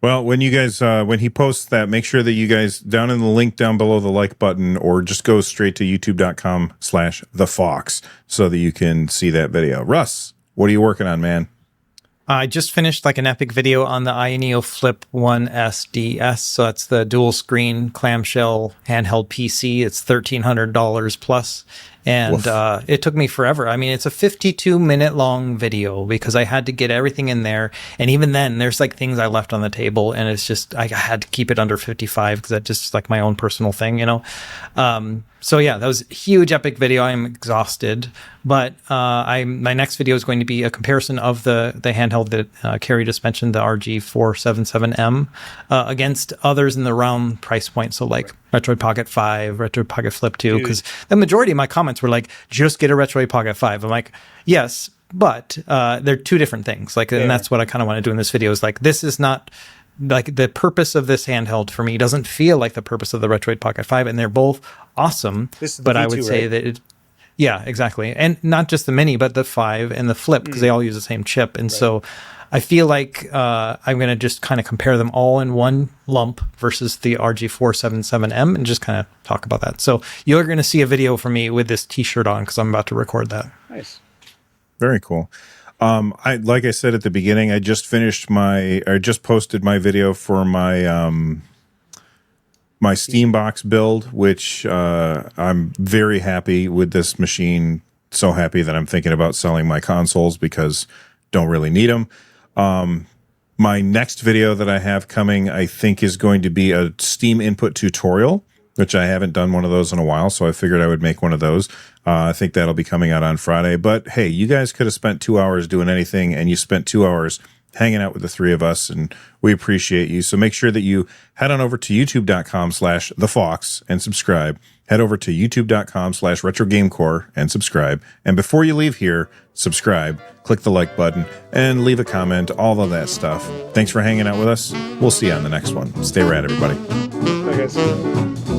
Well, when you guys, when he posts that, make sure that you guys, down in the link down below the like button, or just go straight to youtube.com/thefox so that you can see that video. Russ, what are you working on, man? I just finished like an epic video on the Ioneo Flip 1 SDS. So that's the dual screen clamshell handheld PC. It's $1,300 plus. And it took me forever. I mean, it's a 52-minute long video because I had to get everything in there. And even then, there's like things I left on the table, and it's just, I had to keep it under 55 because that's just like my own personal thing, you know? So yeah, that was a huge epic video. I'm exhausted, but my next video is going to be a comparison of the handheld that Carrie just mentioned, the RG477M, against others in the round price point. So like Retroid Pocket 5, Retroid Pocket Flip 2, because the majority of my comments were like, just get a Retroid Pocket 5. I'm like, yes, but they're two different things. Like, and that's what I kind of want to do in this video is like, this is not like the purpose of this handheld for me doesn't feel like the purpose of the Retroid Pocket 5, and they're both awesome. But I would say that it, yeah, exactly. And not just the mini, but the 5 and the Flip, because they all use the same chip. And so I feel like I'm going to just kind of compare them all in one lump versus the RG477M and just kind of talk about that. So you're going to see a video from me with this t-shirt on because I'm about to record that. Nice. Very cool. Like I said at the beginning, I just posted my video for my my Steambox build, which I'm very happy with this machine. So happy that I'm thinking about selling my consoles because don't really need them. My next video that I have coming, I think, is going to be a Steam input tutorial, which I haven't done one of those in a while, so I figured I would make one of those. I think that'll be coming out on Friday. But hey, you guys could have spent 2 hours doing anything, and you spent 2 hours hanging out with the three of us, and we appreciate you. So make sure that you head on over to youtube.com/thefox and subscribe. Head over to youtube.com/retrogamecore and subscribe. And before you leave here, subscribe, click the like button, and leave a comment, all of that stuff. Thanks for hanging out with us. We'll see you on the next one. Stay rad, everybody. Bye, guys.